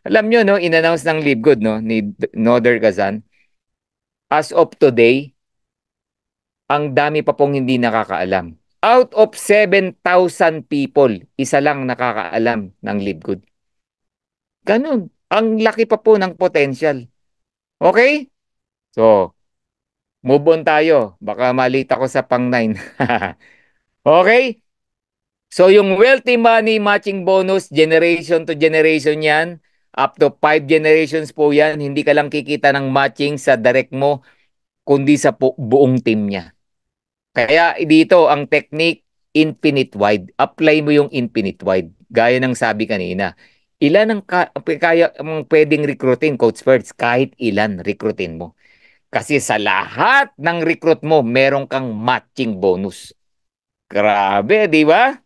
Alam nyo, no, in-announce ng Live Good, no, ni Noder Kazan, as of today, ang dami pa pong hindi nakakaalam. Out of 7,000 people, isa lang nakakaalam ng Live Good. Ganun. Ang laki pa po ng potential. Okay? So, move on tayo. Baka malita ko sa pang 9. Okay? So, yung wealthy money matching bonus, generation to generation yan. Up to 5 generations po yan. Hindi ka lang kikita ng matching sa direct mo, kundi sa buong team niya. Kaya dito, ang technique, infinite wide. Apply mo yung infinite wide. Gaya ng sabi kanina. Ilan ang kaya mong pwedeng recruitin, Coach Ferds? Kahit ilan recruitin mo. Kasi sa lahat ng recruit mo, meron kang matching bonus. Grabe, di ba?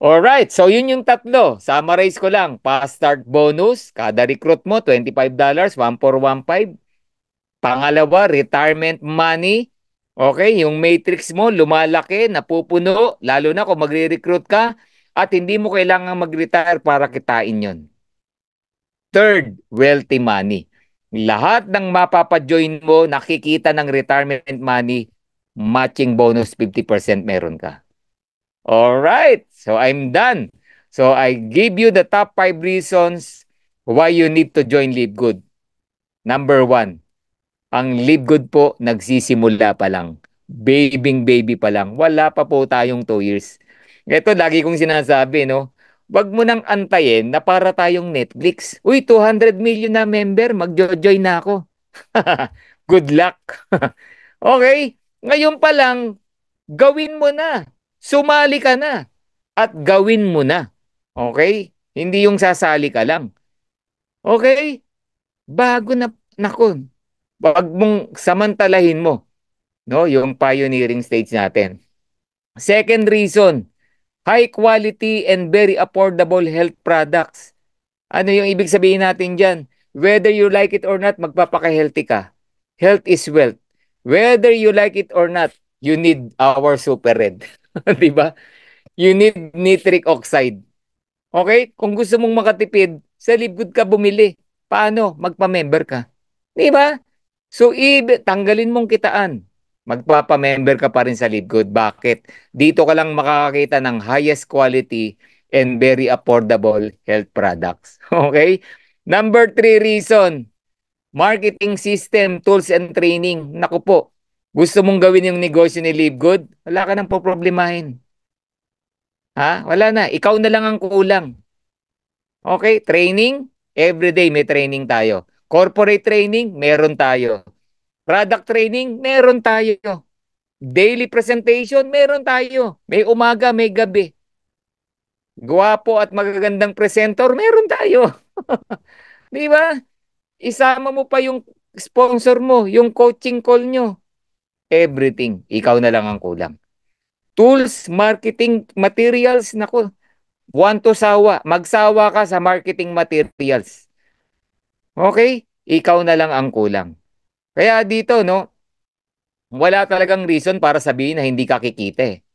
Alright, so yun yung tatlo. Summarize ko lang. Fast start bonus, kada recruit mo, $25, 1415. Pangalawa, retirement money. Okay, yung matrix mo lumalaki, napupuno, lalo na kung magre-recruit ka at hindi mo kailangan mag-retire para kitain yon. Third, wealthy money. Lahat ng mapapa-join mo, nakikita ng retirement money, matching bonus 50% meron ka. All right, so I'm done. So I give you the top 5 reasons why you need to join Live Good. Number 1, ang Live Good po nagsisimula pa lang. Baby pa lang. Wala pa po tayong 2 years. Ito lagi kong sinasabi, no? Wag mo nang antayin na para tayong Netflix. Uy, 200 million na member, magjo-join na ako. Good luck. Okay, ngayon pa lang, gawin mo na. Sumali ka na. At gawin mo na. Okay? Hindi yung sasali ka lang. Okay? Bago na, nako, wag mong samantalahin mo, no, yung pioneering stage natin. Second reason, high quality and very affordable health products. Ano yung ibig sabihin natin dyan? Whether you like it or not, magpapaka-healthy ka. Health is wealth. Whether you like it or not, you need our Super Red. Di ba? You need nitric oxide. Okay? Kung gusto mong makatipid, sa Libgood ka bumili. Paano? Magpa-member ka. Di ba? So, tanggalin mong kitaan. Magpapa-member ka pa rin sa Libgood. Bakit? Dito ka lang makakakita ng highest quality and very affordable health products. Okay? Number 3 reason, marketing system, tools, and training. Naku po, gusto mong gawin yung negosyo ni Libgood? Wala ka nang poproblemahin. Ha? Wala na. Ikaw na lang ang kulang. Okay? Training, everyday may training tayo. Corporate training, meron tayo. Product training, meron tayo. Daily presentation, meron tayo. May umaga, may gabi. Gwapo at magagandang presenter, meron tayo. Di ba? Isama mo pa yung sponsor mo, yung coaching call nyo. Everything. Ikaw na lang ang kulang. Tools, marketing materials, nako. Want to sawa. Magsawa ka sa marketing materials. Okay? Ikaw na lang ang kulang. Kaya dito, no, wala talagang reason para sabihin na hindi ka kikita eh.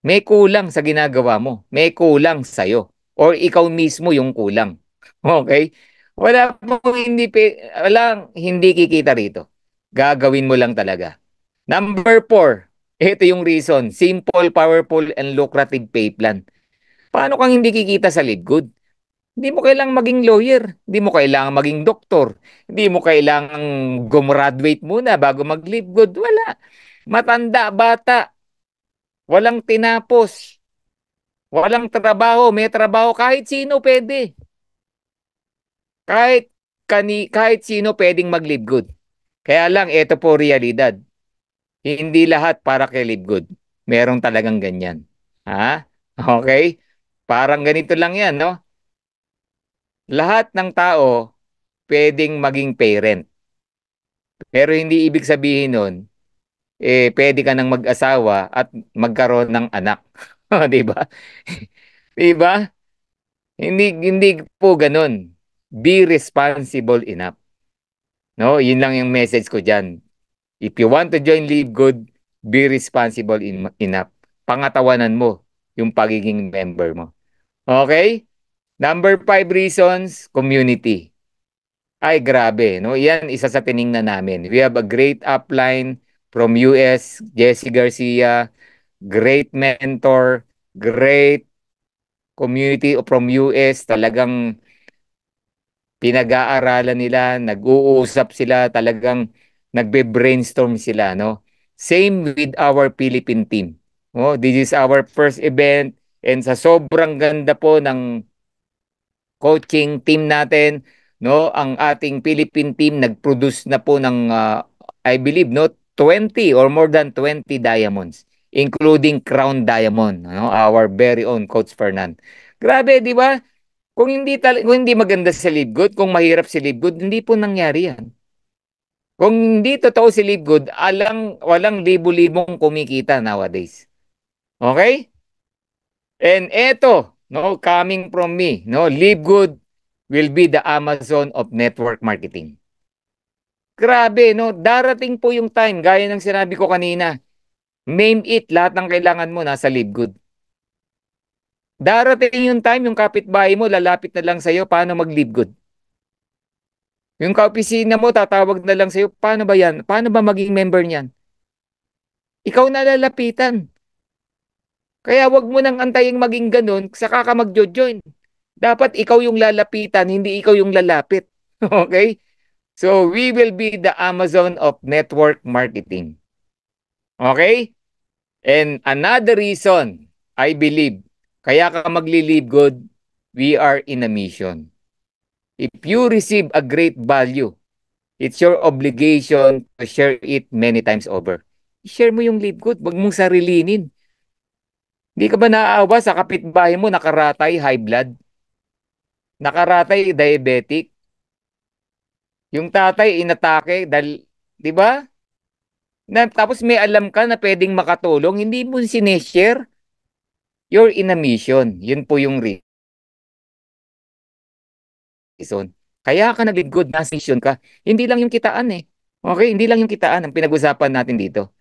May kulang sa ginagawa mo. May kulang sa'yo. Or ikaw mismo yung kulang. Okay? Walang hindi kikita rito. Gagawin mo lang talaga. Number 4, ito yung reason. Simple, powerful, and lucrative pay plan. Paano kang hindi kikita sa Live Good? Hindi mo kailangang maging lawyer. Hindi mo kailangang maging doktor. Hindi mo kailangang gumraduate muna bago mag-Live Good. Wala. Matanda, bata, walang tinapos, walang trabaho, may trabaho, kahit sino pwede. Kahit sino pwedeng mag-Live Good. Kaya lang, ito po realidad. Hindi lahat para kay Live Good. Merong talagang ganyan. Ha? Okay? Parang ganito lang yan, no? Lahat ng tao pwedeng maging parent. Pero hindi ibig sabihin nun, pwede ka nang mag-asawa at magkaroon ng anak. 'Di ba? 'Di ba? Hindi po ganun. Be responsible enough. No, yun lang yung message ko diyan. If you want to join Live Good, be responsible enough. Pangatawanan mo yung pagiging member mo. Okay? Number 5 reasons, community. Ay, grabe, no? Yan, isa sa tiningnan namin. We have a great upline from US, Jesse Garcia, great mentor, great community from US, talagang pinag-aaralan nila, nag-uusap sila, talagang nagbe-brainstorm sila, no? Same with our Philippine team. Oh, this is our first event and sa sobrang ganda po ng coaching team natin, no? Ang ating Philippine team nag-produce na po ng I believe no 20 or more than 20 diamonds, including crown diamond, no? Our very own Coach Fernan. Grabe, di ba? Kung hindi maganda si Live Good, kung mahirap si Live Good, hindi po nangyari yan. Kung hindi totoo si Live Good, walang libo-libong kumikita nowadays. Okay? And eto, no, coming from me, no, Live Good will be the Amazon of network marketing. Grabe, no? Darating po yung time, gaya ng sinabi ko kanina, name it, lahat ng kailangan mo nasa Live Good. Darating yung time, yung kapitbahay mo, lalapit na lang sa'yo, paano mag-Live Good? Yung kaopisina mo, tatawag na lang sa'yo, paano ba yan? Paano ba maging member niyan? Ikaw na lalapitan. Kaya wag mo nang antaying maging ganun, saka ka magjo-join. Dapat ikaw yung lalapitan, hindi ikaw yung lalapit. Okay? So, we will be the Amazon of network marketing. Okay? And another reason, I believe, kaya ka magli-live good, we are in a mission. If you receive a great value, it's your obligation to share it many times over. I-share mo yung live good, wag mong sarilinin. Hindi ka ba naaawa sa kapitbahay mo, nakaratay, high blood? Nakaratay, diabetic? Yung tatay, inatake, dahil, di ba? Tapos may alam ka na pwedeng makatulong, hindi mo sineshare. You're in a mission. Yun po yung reason. Kaya ka nag-live good, nasa mission ka. Hindi lang yung kitaan eh. Okay? Hindi lang yung kitaan ang pinag-usapan natin dito.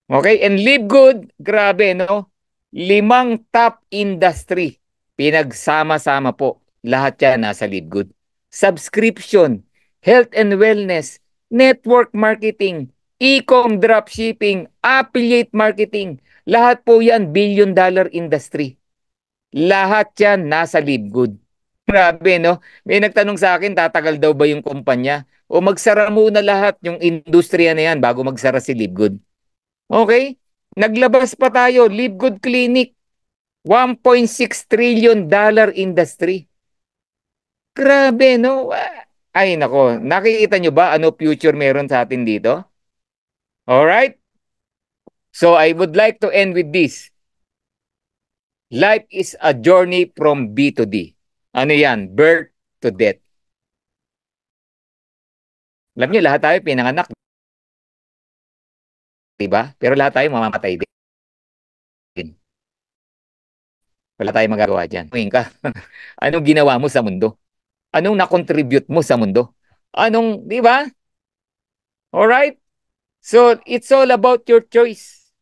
Okay? And live good, grabe, no? 5 top industry. Pinagsama-sama po. Lahat yan nasa live good. Subscription, health and wellness, network marketing, e-com dropshipping, affiliate marketing. Lahat po yan billion-dollar industry. Lahat yan nasa live good. Grabe, no? May nagtanong sa akin, tatagal daw ba yung kumpanya? O magsara muna lahat yung industriya na yan bago magsara si Live Good. Okay? Naglabas pa tayo, Live Good Clinic, $1.6 trillion industry. Grabe, no? Ay, nako. Nakikita nyo ba ano future meron sa atin dito? Alright? So, I would like to end with this. Life is a journey from B to D. Ano yan? Birth to death. Alam niyo, lahat tayo pinanganak, di ba? Pero lahat tayo mamamatay din. Wala tayong magagawa dyan. Tingin ka, anong ginawa mo sa mundo? Anong na-contribute mo sa mundo? Anong, di ba? Alright? So, it's all about your choice.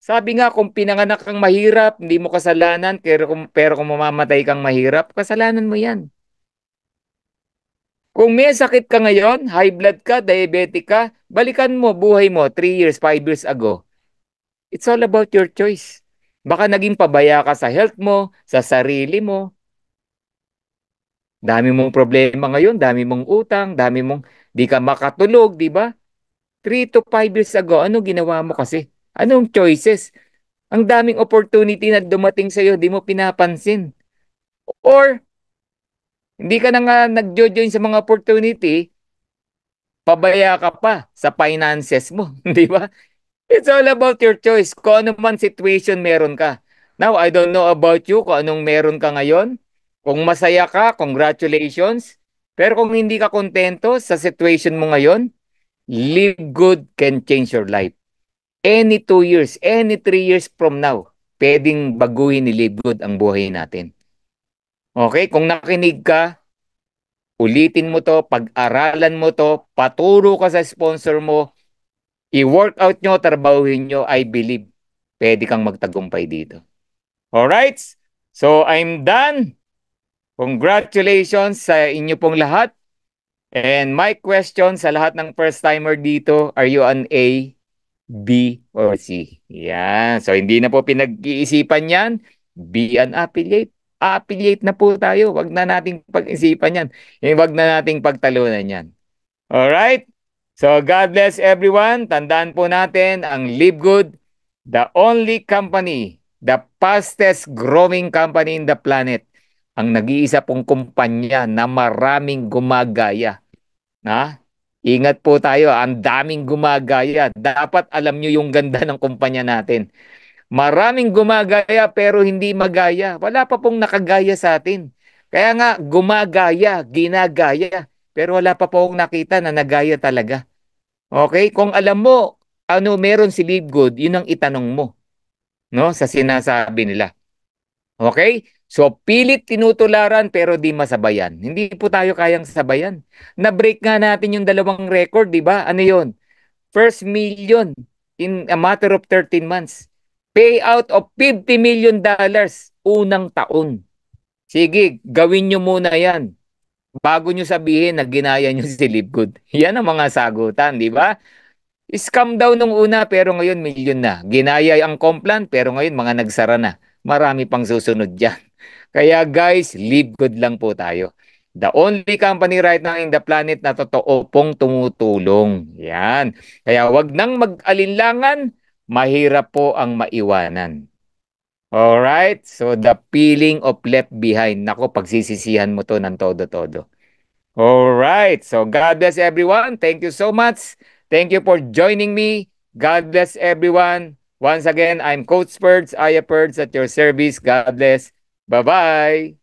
Sabi nga, kung pinanganak kang mahirap, hindi mo kasalanan, pero kung mamamatay kang mahirap, kasalanan mo yan. Kung may sakit ka ngayon, high blood ka, diabetic ka, balikan mo buhay mo 3 years, 5 years ago. It's all about your choice. Baka naging pabaya ka sa health mo, sa sarili mo. Dami mong problema ngayon, dami mong utang, dami mong di ka makatulog, di ba? 3 to 5 years ago, ano ginawa mo kasi? Anong choices? Ang daming opportunity na dumating sa'yo, di mo pinapansin. Or, hindi ka na nga nag-join sa mga opportunity, pabaya ka pa sa finances mo, di ba? It's all about your choice. Kung ano man situation meron ka. Now, I don't know about you, kung anong meron ka ngayon. Kung masaya ka, congratulations. Pero kung hindi ka kontento sa situation mo ngayon, live good can change your life. Any 2 years, any 3 years from now, pwedeng baguhin ni Live Good ang buhay natin. Okay? Kung nakinig ka, ulitin mo to, pag-aralan mo to, paturo ka sa sponsor mo, i-workout nyo, trabahuhin nyo, I believe, pwede kang magtagumpay dito. Alright? So, I'm done. Congratulations sa inyo pong lahat. And my question sa lahat ng first-timer dito, are you an A, B, or C? Yan. So, hindi na po pinag-iisipan yan. Be an affiliate. Affiliate na po tayo. Wag na nating pag-isipan yan. Wag na nating pagtalunan yan. Alright? So, God bless everyone. Tandaan po natin ang Live Good, the only company, the fastest growing company in the planet. Ang nag-iisa pong kumpanya na maraming gumagaya. Ha? Ingat po tayo, ang daming gumagaya. Dapat alam nyo yung ganda ng kumpanya natin. Maraming gumagaya pero hindi magaya. Wala pa pong nakagaya sa atin. Kaya nga, gumagaya, ginagaya. Pero wala pa pong nakita na nagaya talaga. Okay? Kung alam mo, ano meron si Live Good, yun ang itanong mo. No? Sa sinasabi nila. Okay? So, pilit tinutularan pero di masabayan. Hindi po tayo kayang sabayan. Na-break nga natin yung dalawang record, di ba? Ano yun? First million in a matter of 13 months. Payout of $50 million unang taon. Sige, gawin nyo muna yan. Bago nyo sabihin na ginaya nyo si Livegood. Yan ang mga sagutan, di ba? Scam daw nung una pero ngayon milyon na. Ginaya ang Complan pero ngayon mga nagsara na. Marami pang susunod dyan. Kaya guys, live good lang po tayo. The only company right now in the planet na totoo pong tumutulong. Yan. Kaya wag nang mag-alinlangan, mahirap po ang maiwanan. Alright? So the feeling of left behind. Nako, pagsisisihan mo to ng todo-todo. Alright. So God bless everyone. Thank you so much. Thank you for joining me. God bless everyone. Once again, I'm Coach Perds, Aya Perds at your service. God bless. Bye-bye.